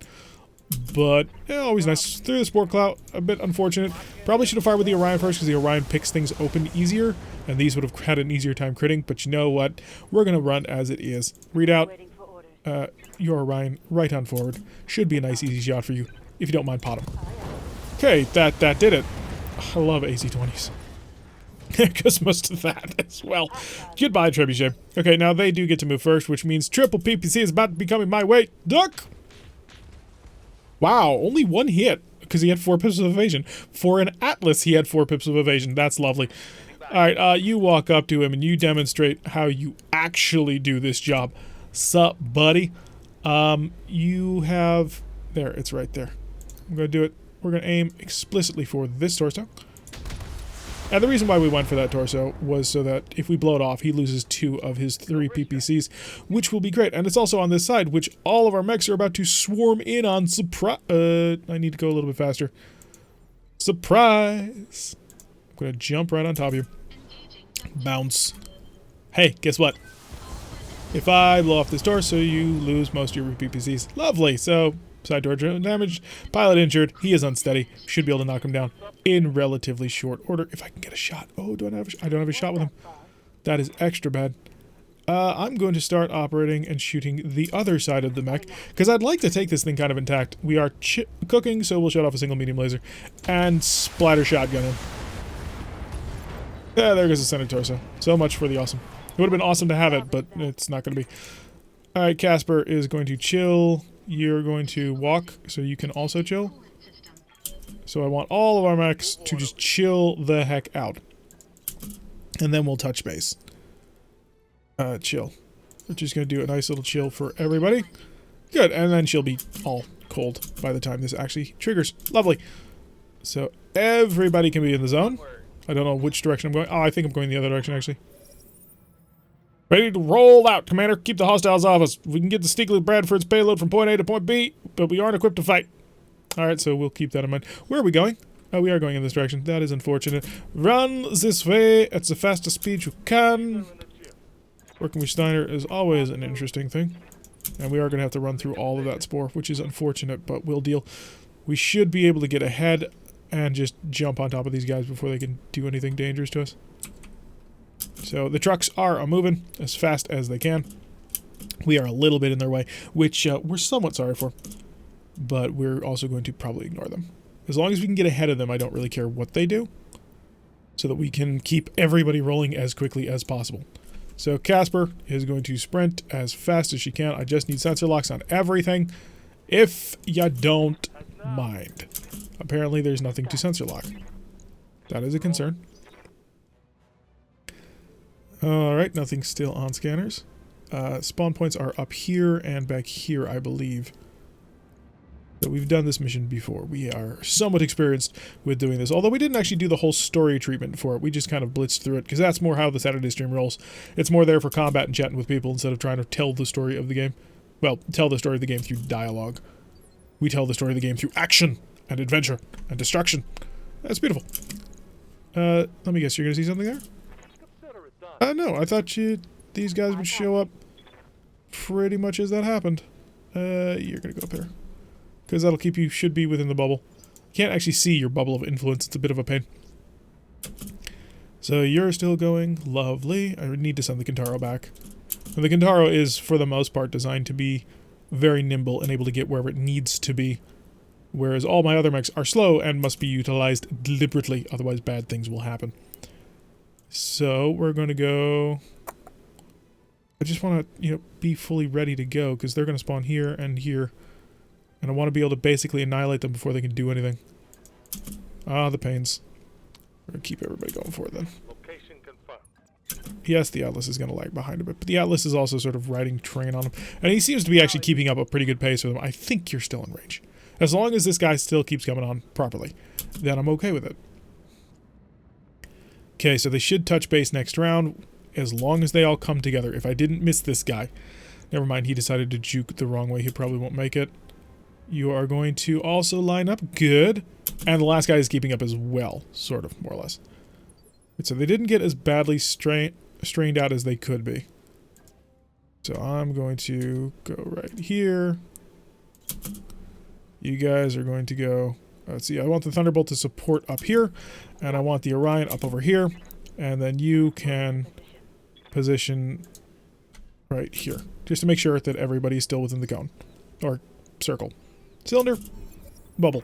But, yeah, always nice. Through the Sport Cloud, a bit unfortunate. Probably should have fired with the Orion first, because the Orion picks things open easier, and these would have had an easier time critting, but you know what? We're going to run as it is. Read out. Your Orion, right on forward. Should be a nice, easy shot for you, if you don't mind pot him. Okay, that did it. I love AC-20s. Because most of that as well. Goodbye, Trebuchet. Okay, now they do get to move first, which means triple PPC is about to be coming my way. Duck! Wow, only one hit, because he had 4 pips of evasion. For an Atlas, he had 4 pips of evasion. That's lovely. Alright, you walk up to him and you demonstrate how you actually do this job. Sup, buddy? You have... There, it's right there. I'm going to do it. We're going to aim explicitly for this torso. And the reason why we went for that torso was so that if we blow it off, he loses 2 of his 3 PPCs, which will be great. And it's also on this side, which all of our mechs are about to swarm in on. Surprise! I need to go a little bit faster. Surprise! I'm going to jump right on top of you. Bounce. Hey, guess what? If I blow off this torso, you lose most of your PPCs. Lovely! So, side door damage, pilot injured, he is unsteady. Should be able to knock him down in relatively short order. If I can get a shot. Oh, I don't have a shot with him. That is extra bad. I'm going to start operating and shooting the other side of the mech, because I'd like to take this thing kind of intact. We are cooking, so we'll shut off a single medium laser and splatter shotgun him. Yeah, there goes the center torso. So much for the awesome. It would have been awesome to have it, but it's not going to be. Alright, Casper is going to chill. You're going to walk, so you can also chill. So I want all of our mechs to just chill the heck out. And then we'll touch base. Chill. We're just going to do a nice little chill for everybody. Good, and then she'll be all cold by the time this actually triggers. Lovely. So everybody can be in the zone. I don't know which direction I'm going. Oh, I think I'm going the other direction, actually. Ready to roll out, Commander. Keep the hostiles off us. We can get the Stiglitz Bradford's payload from point A to point B, but we aren't equipped to fight. Alright, so we'll keep that in mind. Where are we going? Oh, we are going in this direction. That is unfortunate. Run this way at the fastest speed you can. Working with Steiner is always an interesting thing. And we are going to have to run through all of that spore, which is unfortunate, but we'll deal. We should be able to get ahead and just jump on top of these guys before they can do anything dangerous to us. So the trucks are moving as fast as they can. We are a little bit in their way, which we're somewhat sorry for. But we're also going to probably ignore them. As long as we can get ahead of them, I don't really care what they do. So that we can keep everybody rolling as quickly as possible. So Casper is going to sprint as fast as she can. I just need sensor locks on everything. If you don't mind. Apparently there's nothing to sensor lock. That is a concern. Alright, nothing still on scanners. Spawn points are up here and back here, I believe. So we've done this mission before. We are somewhat experienced with doing this, although we didn't actually do the whole story treatment for it. We just kind of blitzed through it, because that's more how the Saturday stream rolls. It's more there for combat and chatting with people instead of trying to tell the story of the game. Well, tell the story of the game through dialogue. We tell the story of the game through action and adventure and destruction. That's beautiful. Let me guess, you're going to see something there? No, I thought these guys would show up pretty much as that happened. You're going to go up there. Because that'll keep you, should be within the bubble. You can't actually see your bubble of influence. It's a bit of a pain. So you're still going. Lovely. I need to send the Kintaro back. And the Kintaro is, for the most part, designed to be very nimble and able to get wherever it needs to be. Whereas all my other mechs are slow and must be utilized deliberately. Otherwise bad things will happen. So we're going to go... I just want to, be fully ready to go. Because they're going to spawn here and here. And I want to be able to basically annihilate them before they can do anything. Ah, the pains. We're going to keep everybody going for it then. Location confirmed. Yes, the Atlas is going to lag behind a bit, but the Atlas is also sort of riding terrain on him. And he seems to be actually keeping up a pretty good pace with him. I think you're still in range. As long as this guy still keeps coming on properly, then I'm okay with it. Okay, so they should touch base next round, as long as they all come together. If I didn't miss this guy... Never mind, he decided to juke the wrong way. He probably won't make it. You are going to also line up. Good. And the last guy is keeping up as well. Sort of, more or less. So they didn't get as badly strained out as they could be. So I'm going to go right here. You guys are going to go... Let's see, I want the Thunderbolt to support up here. And I want the Orion up over here. And then you can position right here. Just to make sure that everybody's still within the cone. Or circle. Cylinder. Bubble.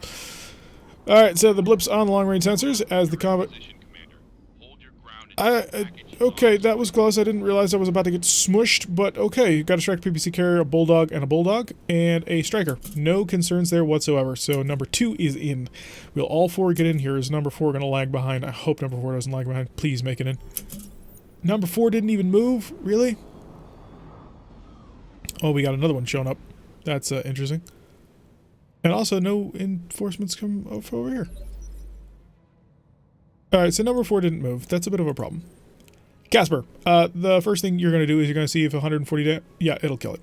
Alright, so the blips on long-range sensors as the combat... okay, that was close. I didn't realize I was about to get smushed, but okay. You've got a Striker PPC carrier, a Bulldog, and a Striker. No concerns there whatsoever. So number 2 is in. Will all 4 get in here? Is number 4 going to lag behind? I hope number 4 doesn't lag behind. Please make it in. Number 4 didn't even move? Really? Oh, we got another one showing up. That's interesting. And also, no enforcements come over here. Alright, so number 4 didn't move. That's a bit of a problem. Casper, the first thing you're going to do is you're going to see if 140 damage... Yeah, it'll kill it.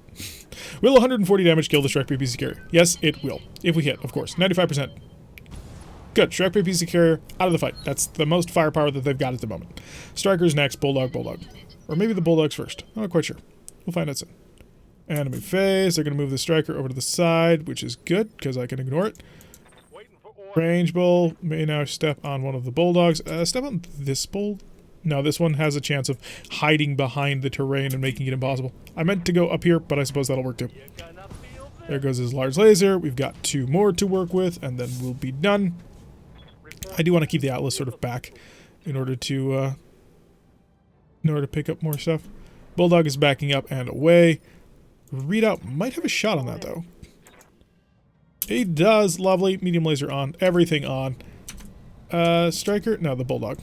Will 140 damage kill the Shrek PPC carrier? Yes, it will. If we hit, of course. 95%. Good. Shrek PPC carrier out of the fight. That's the most firepower that they've got at the moment. Striker's next. Bulldog, Bulldog. Or maybe the Bulldog's first. I'm not quite sure. We'll find out soon. Enemy phase. They're going to move the Striker over to the side, which is good, because I can ignore it. Range Bull may now step on one of the Bulldogs. Step on this Bull? No, this one has a chance of hiding behind the terrain and making it impossible. I meant to go up here, but I suppose that'll work too. There goes his large laser. We've got 2 more to work with, and then we'll be done. I do want to keep the Atlas sort of back in order to pick up more stuff. Bulldog is backing up and away. Readout might have a shot on that, though. He does. Lovely. Medium laser on. Everything on. Striker? No, the Bulldog.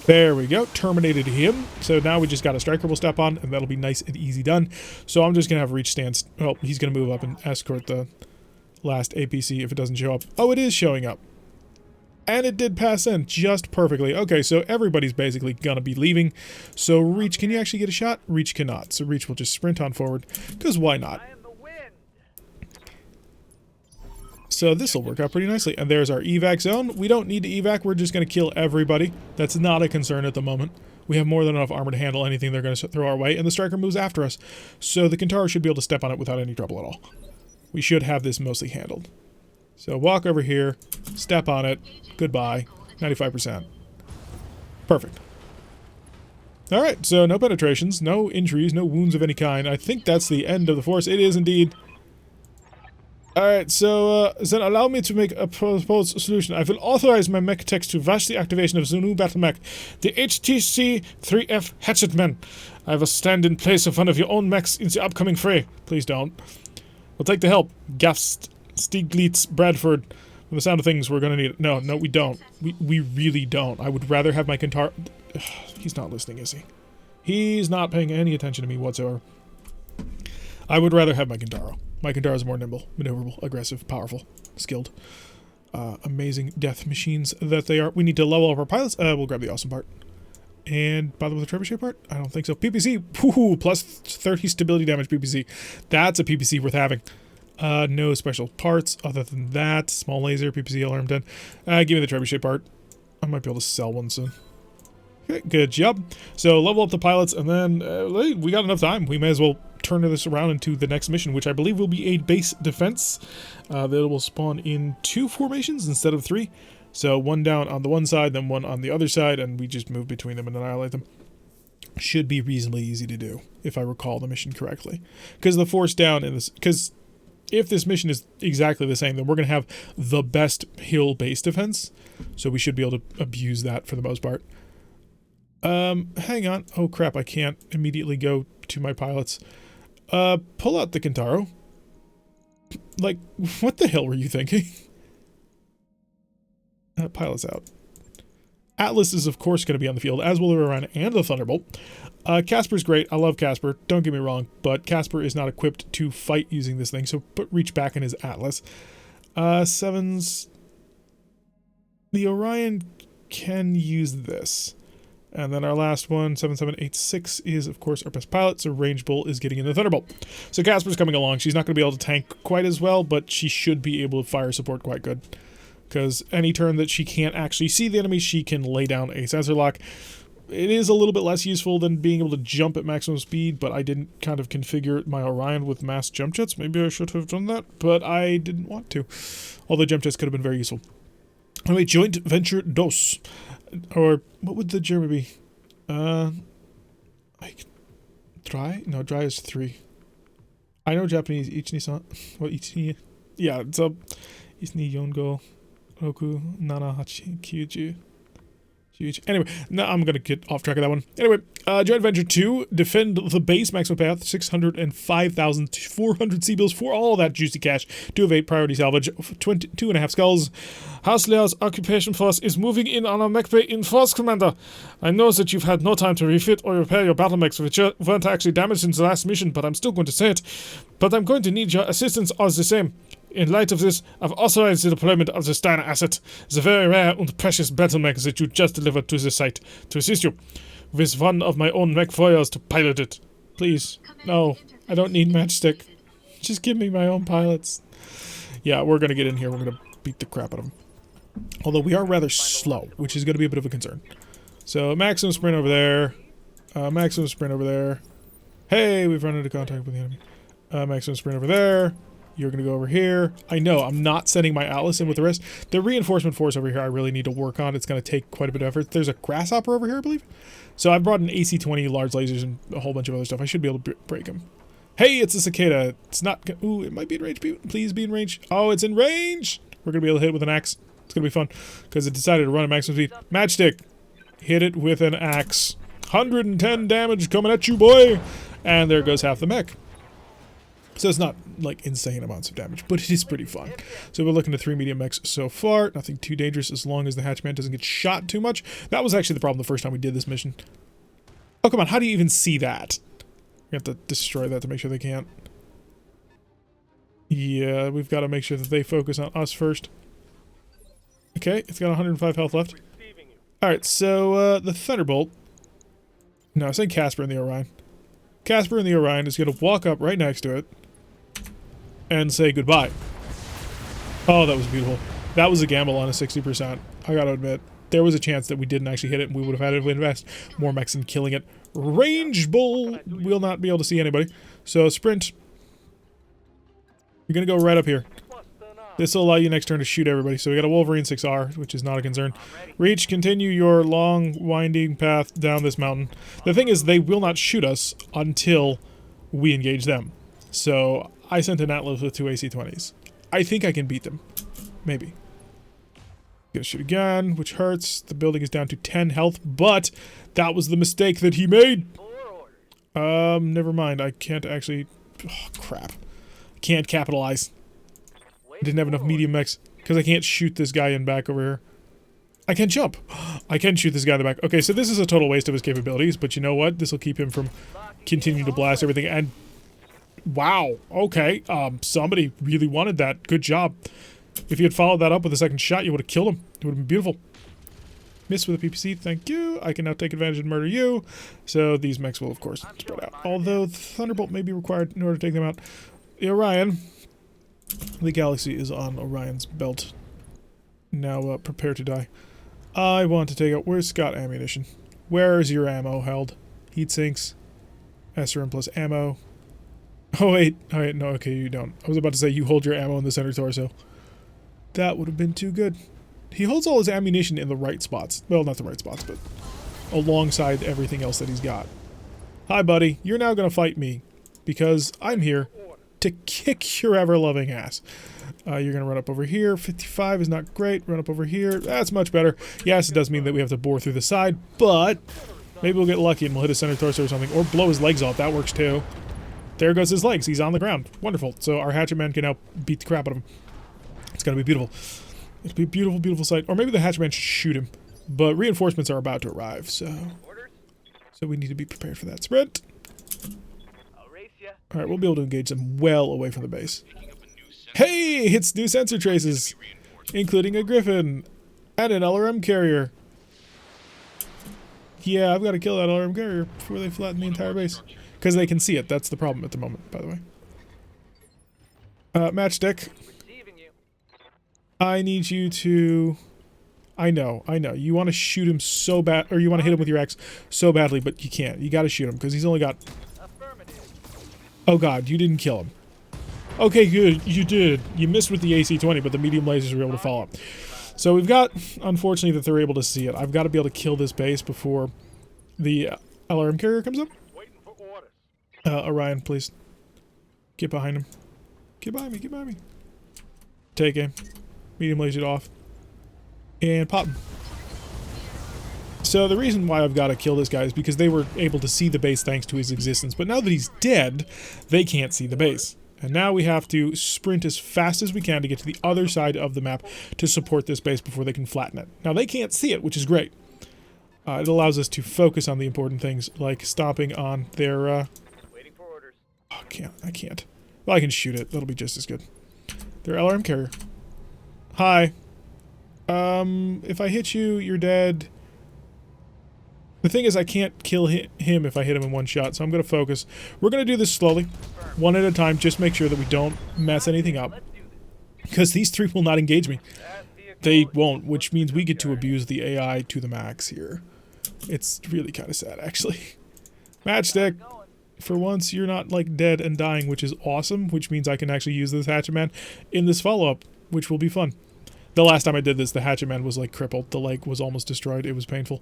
There we go. Terminated him. So now we just got a Striker we'll step on, and that'll be nice and easy done. So I'm just going to have Reach stand... Well, he's going to move up and escort the last APC if it doesn't show up. Oh, it is showing up. And it did pass in just perfectly. Okay, so everybody's basically going to be leaving. So Reach, can you actually get a shot? Reach cannot. So Reach will just sprint on forward, because why not? So this will work out pretty nicely. And there's our evac zone. We don't need to evac. We're just going to kill everybody. That's not a concern at the moment. We have more than enough armor to handle anything they're going to throw our way. And the Striker moves after us. So the Kintaro should be able to step on it without any trouble at all. We should have this mostly handled. So walk over here. Step on it. Goodbye. 95%. Perfect. Alright, so no penetrations, no injuries, no wounds of any kind. I think that's the end of the force. It is indeed. Alright, so then allow me to make a proposed solution. I will authorize my mech techs to rush the activation of the new battle mech, the HTC-3F Hatchetman. I will stand in place of one of your own mechs in the upcoming fray. Please don't. We'll take the help. Gaffst, Stieglitz, Bradford. From the sound of things, we're gonna need it. No, we don't. We really don't. I would rather have my Kintaro... He's not listening, is he? He's not paying any attention to me whatsoever. I would rather have my Kintaro. My Kintaro is more nimble, maneuverable, aggressive, powerful, skilled. Amazing death machines that they are. We need to level up our pilots. We'll grab the awesome part. And bother with the trebuchet part? I don't think so. PPC, woohoo, plus 30 stability damage PPC. That's a PPC worth having. No special parts other than that. Small laser, PPC alarm done. Give me the trebuchet part. I might be able to sell one soon. Okay, good job. So level up the pilots, and then we got enough time. We may as well turn this around into the next mission, which I believe will be a base defense that will spawn in 2 formations instead of 3. So one down on the one side, then one on the other side, and we just move between them and annihilate them. Should be reasonably easy to do, if I recall the mission correctly. Because the force down in this... Because if this mission is exactly the same, then we're going to have the best hill base defense. So we should be able to abuse that for the most part. Hang on. Oh, crap, I can't immediately go to my pilots. Pull out the Kintaro. Like, what the hell were you thinking? Pilots out. Atlas is, of course, going to be on the field, as will the Orion and the Thunderbolt. Casper's great. I love Casper. Don't get me wrong, but Casper is not equipped to fight using this thing, so put reach back in his Atlas. 7s. The Orion can use this. And then our last one, 7786, is, of course, our best pilot, so Range Bull is getting in the Thunderbolt. So Casper's coming along. She's not going to be able to tank quite as well, but she should be able to fire support quite good. Because any turn that she can't actually see the enemy, she can lay down a sensor lock. It is a little bit less useful than being able to jump at maximum speed, but I didn't kind of configure my Orion with mass jump jets. Maybe I should have done that, but I didn't want to. Although jump jets could have been very useful. Anyway, Joint Venture Dos. Or, what would the German be? Like, Dry? No, Dry is 3. I know Japanese. Ichi-ni-san. Well, Ichi-ni. Yeah, so, Ichi-ni Yongo. Roku, Nana, Hachi, Kyuju. Anyway, no, I'm going to get off track of that one. Anyway, Joint Venture 2, defend the base, maximum path, 605,400 C-bills for all that juicy cash. 2 of 8 priority salvage, 2.5 skulls. Haslia's occupation force is moving in on our mech bay in force, Commander. I know that you've had no time to refit or repair your battle mechs, which weren't actually damaged in the last mission, but I'm still going to say it. But I'm going to need your assistance all the same. In light of this, I've authorized the deployment of the Steiner asset, the very rare and precious battle mech that you just delivered to the site, to assist you, with one of my own MechWarriors to pilot it. Please, no, I don't need matchstick. Just give me my own pilots. Yeah, we're going to get in here. We're going to beat the crap out of them. Although we are rather slow, which is going to be a bit of a concern. So, maximum sprint over there. Maximum sprint over there. Hey, we've run into contact with the enemy. Maximum sprint over there. You're going to go over here. I know, I'm not sending my Atlas in with the rest. The reinforcement force over here I really need to work on. It's going to take quite a bit of effort. There's a Grasshopper over here, I believe. So I've brought an AC-20, large lasers, and a whole bunch of other stuff. I should be able to break him. Hey, it's a Cicada. It's not... Ooh, it might be in range. Please be in range. Oh, it's in range! We're going to be able to hit it with an axe. It's going to be fun. Because it decided to run at maximum speed. Matchstick. Hit it with an axe. 110 damage coming at you, boy! And there goes half the mech. So it's not, like, insane amounts of damage, but it is pretty fun. So we're looking at 3 medium mechs so far. Nothing too dangerous as long as the hatchman doesn't get shot too much. That was actually the problem the first time we did this mission. Oh, come on. How do you even see that? We have to destroy that to make sure they can't. Yeah, we've got to make sure that they focus on us first. Okay, it's got 105 health left. Alright, so the Thunderbolt... No, I said Casper and the Orion. Casper and the Orion is going to walk up right next to it and say goodbye. Oh, that was beautiful. That was a gamble on a 60%. I gotta admit. There was a chance that we didn't actually hit it and we would have had to invest more mechs in killing it. Range Bull will not be able to see anybody. So sprint. You're going to go right up here. This will allow you next turn to shoot everybody. So we got a Wolverine 6R, which is not a concern. Reach, continue your long, winding path down this mountain. The thing is, they will not shoot us until we engage them. So I sent an Atlas with 2 AC-20s. I think I can beat them. Maybe. Gonna shoot again, which hurts. The building is down to 10 health, but that was the mistake that he made. Never mind. I can't actually... Oh, crap. I can't capitalize. I didn't have enough medium mechs because I can't shoot this guy in back over here. I can jump. I can shoot this guy in the back. Okay, so this is a total waste of his capabilities, but you know what? This will keep him from continuing to blast everything. And wow, okay. Somebody really wanted that. Good job. If you had followed that up with a second shot, you would have killed him. It would have been beautiful. Miss with a PPC, thank you. I can now take advantage and murder you. So these mechs will, of course, spread out. Although Thunderbolt may be required in order to take them out. The Orion. The Galaxy is on Orion's belt. Now prepare to die. I want to take out... Where's Scott ammunition? Where is your ammo held? Heat sinks. SRM plus ammo. Oh wait. Alright, no, okay, you don't. I was about to say you hold your ammo in the center torso. That would have been too good. He holds all his ammunition in the right spots. Well, not the right spots, but alongside everything else that he's got. Hi, buddy. You're now going to fight me because I'm here to kick your ever-loving ass. You're going to run up over here. 55 is not great. Run up over here. That's much better. Yes, it does mean that we have to bore through the side, but maybe we'll get lucky and we'll hit his center torso or something, or blow his legs off. That works too. There goes his legs. He's on the ground. Wonderful. So our hatchet man can now beat the crap out of him. It's going to be beautiful. It'll be a beautiful, beautiful sight. Or maybe the hatchet man should shoot him. But reinforcements are about to arrive, so we need to be prepared for that. Sprint! Alright, we'll be able to engage them well away from the base. Hey! It's new sensor traces! Including a griffin! And an LRM carrier! Yeah, I've got to kill that LRM carrier before they flatten the entire base. Because they can see it. That's the problem at the moment, by the way. Matchstick. I need you to... I know. You want to shoot him so bad, or you want to hit him with your axe so badly, but you can't. You got to shoot him, because he's only got... Oh god, you didn't kill him. Okay, good. You did. You missed with the AC-20, but the medium lasers were able to follow up. So we've got, unfortunately, that they're able to see it. I've got to be able to kill this base before the LRM carrier comes up. Orion, please. Get behind him. Get behind me, get behind me. Take aim. Medium laser off. And pop him. So the reason why I've got to kill this guy is because they were able to see the base thanks to his existence. But now that he's dead, they can't see the base. And now we have to sprint as fast as we can to get to the other side of the map to support this base before they can flatten it. Now they can't see it, which is great. It allows us to focus on the important things, like stomping on their... Waiting for orders. Oh, I can't. Well, I can shoot it. That'll be just as good. Their LRM carrier. Hi. If I hit you, you're dead. The thing is, I can't kill him if I hit him in one shot, so I'm going to focus. We're going to do this slowly, one at a time, just make sure that we don't mess anything up. Because these three will not engage me. They won't, which means we get to abuse the AI to the max here. It's really kind of sad, actually. Matchstick. For once, you're not, like, dead and dying, which is awesome, which means I can actually use this Hatchet Man in this follow-up, which will be fun. The last time I did this, the Hatchet Man was, like, crippled. The leg was almost destroyed. It was painful.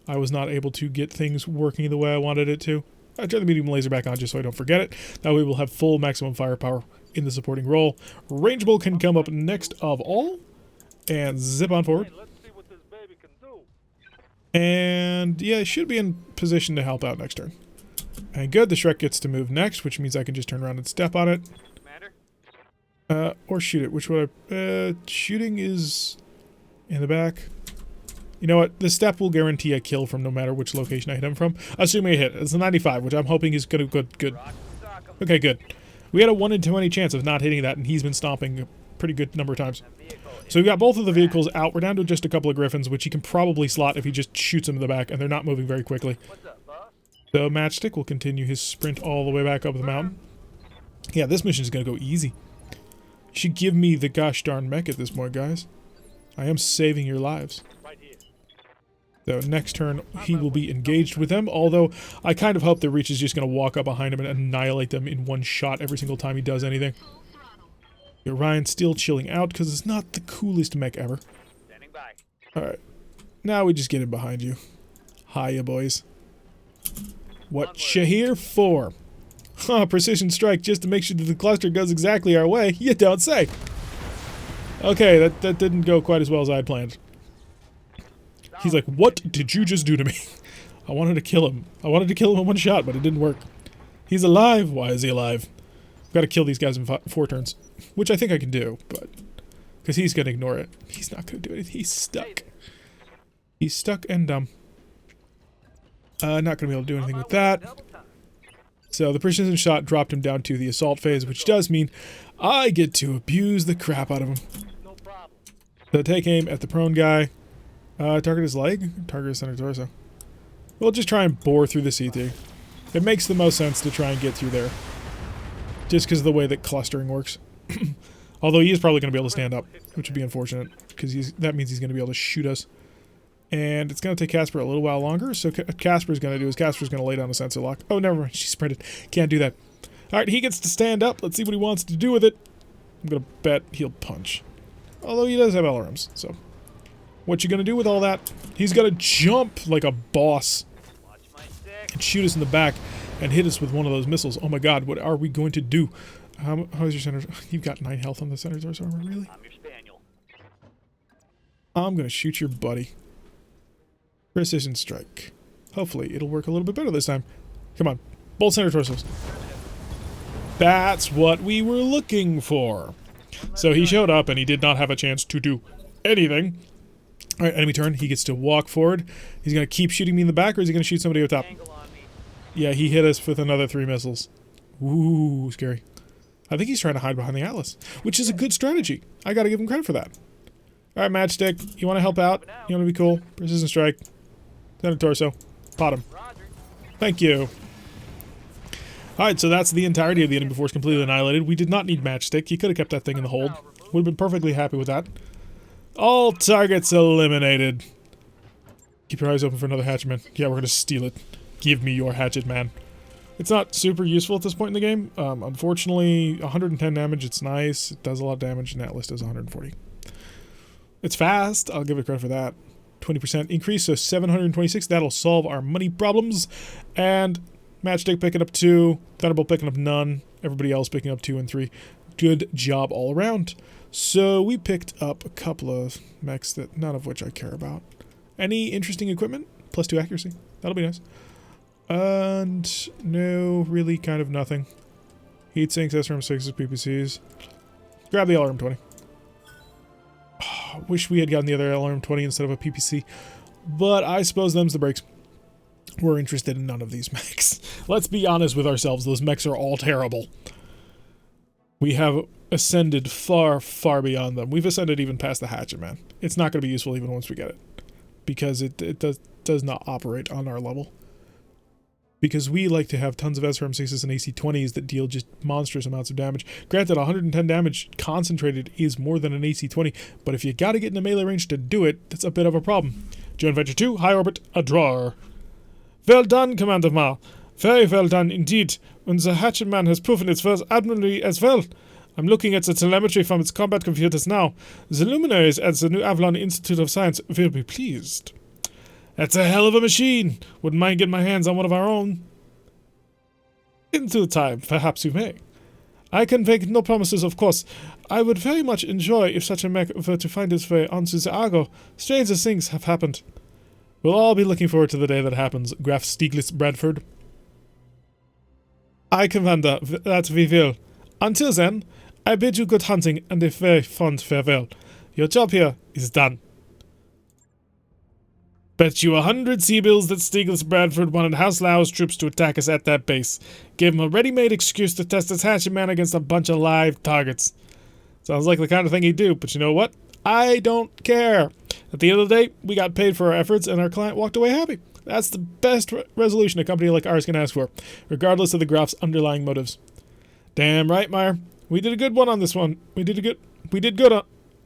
I was not able to get things working the way I wanted it to. I turned the medium laser back on just so I don't forget it. That way we'll have full maximum firepower in the supporting role. Rangeable can come up next of all. And zip on forward. Let's see what this baby can do. And yeah, it should be in position to help out next turn. And good, the Shrek gets to move next, which means I can just turn around and step on it. Or shoot it. Which would I... shooting is in the back. You know what? The step will guarantee a kill from no matter which location I hit him from. Assuming I hit. It's a 95, which I'm hoping is good. Okay, good. We had a 1 in 20 chance of not hitting that, and he's been stomping a pretty good number of times. So we've got both of the vehicles out. We're down to just a couple of Griffins, which he can probably slot if he just shoots them in the back, and they're not moving very quickly. So Matchstick will continue his sprint all the way back up the mountain. Yeah, this mission is going to go easy. You should give me the gosh darn mech at this point, guys. I am saving your lives. So next turn, he will be engaged with them, although I kind of hope that Reach is just going to walk up behind him and annihilate them in one shot every single time he does anything. Orion's still chilling out because it's not the coolest mech ever. Alright. Now we just get him behind you. Hiya, boys. What you here for? Huh, precision strike just to make sure that the cluster goes exactly our way? You don't say. Okay, that didn't go quite as well as I had planned. He's like, what did you just do to me? I wanted to kill him. I wanted to kill him in one shot, but it didn't work. He's alive. Why is he alive? I've got to kill these guys in 4 turns. Which I think I can do, but... because he's going to ignore it. He's not going to do it. He's stuck. He's stuck and dumb. Not going to be able to do anything with that. So the precision shot dropped him down to the assault phase, which does mean I get to abuse the crap out of him. No problem. So take aim at the prone guy. Target his leg, target his center torso. We'll just try and bore through the CT. It makes the most sense to try and get through there. Just because of the way that clustering works. Although he is probably going to be able to stand up, which would be unfortunate, because that means he's going to be able to shoot us. And it's going to take Casper a little while longer, so Casper's going to do is Casper's going to lay down a sensor lock. Oh, never mind, she sprinted. Can't do that. Alright, he gets to stand up. Let's see what he wants to do with it. I'm going to bet he'll punch. Although he does have LRMs, so... What you going to do with all that? He's going to jump like a boss. Watch my stick. And shoot us in the back and hit us with one of those missiles. Oh my god, what are we going to do? How's your center? You've got 9 health on the center torso armor, really? I'm your spaniel. I'm gonna shoot your buddy. Precision strike. Hopefully it'll work a little bit better this time. Come on, both center torsos. That's what we were looking for. So he showed up and he did not have a chance to do anything. Alright, enemy turn. He gets to walk forward. He's gonna keep shooting me in the back, or is he gonna shoot somebody up top? Angle on me. Yeah, he hit us with another 3 missiles. Ooh, scary. I think he's trying to hide behind the Atlas, which is a good strategy. I gotta give him credit for that. Alright, Matchstick, you wanna help out? You wanna be cool? Precision strike. Center torso. Bottom. Roger. Thank you. Alright, so that's the entirety of the enemy force completely annihilated. We did not need Matchstick. He could have kept that thing in the hold. Would have been perfectly happy with that. All targets eliminated. Keep your eyes open for another hatchet man. Yeah, we're gonna steal it. Give me your hatchet man. It's not super useful at this point in the game. Unfortunately, 110 damage, it's nice. It does a lot of damage, and Atlas does 140. It's fast. I'll give it credit for that. 20% increase, so 726. That'll solve our money problems. And Matchstick picking up 2. Thunderbolt picking up none. Everybody else picking up 2 and 3. Good job all around. So we picked up a couple of mechs that none of which I care about. Any interesting equipment? +2 accuracy. That'll be nice. And no, really kind of nothing. Heat sinks, SRM6s, PPCs. Grab the LRM-20. Wish we had gotten the other LRM-20 instead of a PPC. But I suppose them's the breaks. We're interested in none of these mechs. Let's be honest with ourselves. Those mechs are all terrible. We have ascended far, far beyond them. We've ascended even past the hatchet man. It's not going to be useful even once we get it. Because it does not operate on our level. Because we like to have tons of SRM6s and AC-20s that deal just monstrous amounts of damage. Granted, 110 damage concentrated is more than an AC-20, but if you gotta get in a melee range to do it, that's a bit of a problem. Joint Venture 2, high orbit, a drawer. Well done, Commander Ma. Very well done indeed. And the hatchet man has proven its worth admirably as well. I'm looking at the telemetry from its combat computers now. The luminaries at the New Avalon Institute of Science will be pleased. That's a hell of a machine. Wouldn't mind getting my hands on one of our own. Into the time, perhaps you may. I can make no promises, of course. I would very much enjoy if such a mech were to find its way onto the Argo. Stranger things have happened. We'll all be looking forward to the day that happens, Graf Stieglitz Bradford. Aye, Commander, that we will. Until then, I bid you good hunting and a very fond farewell. Your job here is done. Bet you 100 sea-bills that Stieglitz Bradford wanted House Lau's troops to attack us at that base. Gave him a ready-made excuse to test his hatchet man against a bunch of live targets. Sounds like the kind of thing he'd do, but you know what? I don't care. At the end of the day, we got paid for our efforts and our client walked away happy. That's the best resolution a company like ours can ask for, regardless of the Graf's underlying motives. Damn right, Meyer. We did a good one on this one. We did good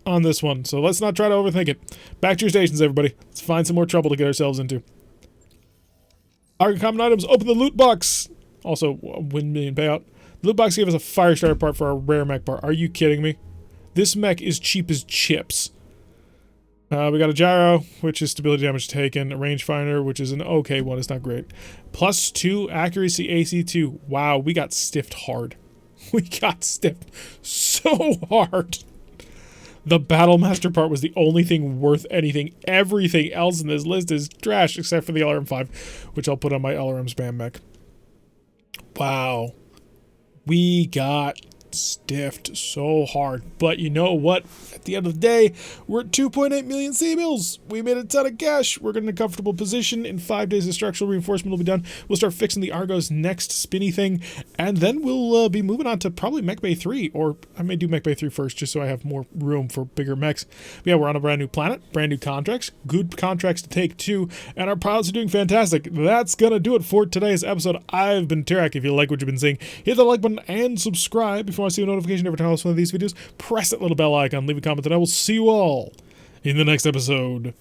on this one, so let's not try to overthink it. Back to your stations, everybody. Let's find some more trouble to get ourselves into. Our common items, open the loot box. Also, win million payout. The loot box gave us a fire starter part for our rare mech part. Are you kidding me? This mech is cheap as chips. We got a gyro, which is stability damage taken. A rangefinder, which is an okay one. It's not great. +2 accuracy AC2. Wow, we got stiffed hard. We got stiffed so hard. The Battlemaster part was the only thing worth anything. Everything else in this list is trash except for the LRM-5, which I'll put on my LRM spam mech. Wow. We got stiffed so hard. But you know what? At the end of the day, we're at 2.8 million C-bills. We made a ton of cash. We're in a comfortable position. In 5 days, the structural reinforcement will be done. We'll start fixing the Argo's next spinny thing, and then we'll be moving on to probably Mech Bay 3, or I may do Mech Bay 3 first, just so I have more room for bigger mechs. But yeah, we're on a brand new planet, brand new contracts, good contracts to take too, and our pilots are doing fantastic. That's gonna do it for today's episode. I've been Tarak. If you like what you've been seeing, hit the like button and subscribe. If you want to see a notification every time I post one of these videos, press that little bell icon, leave a comment, and I will see you all in the next episode.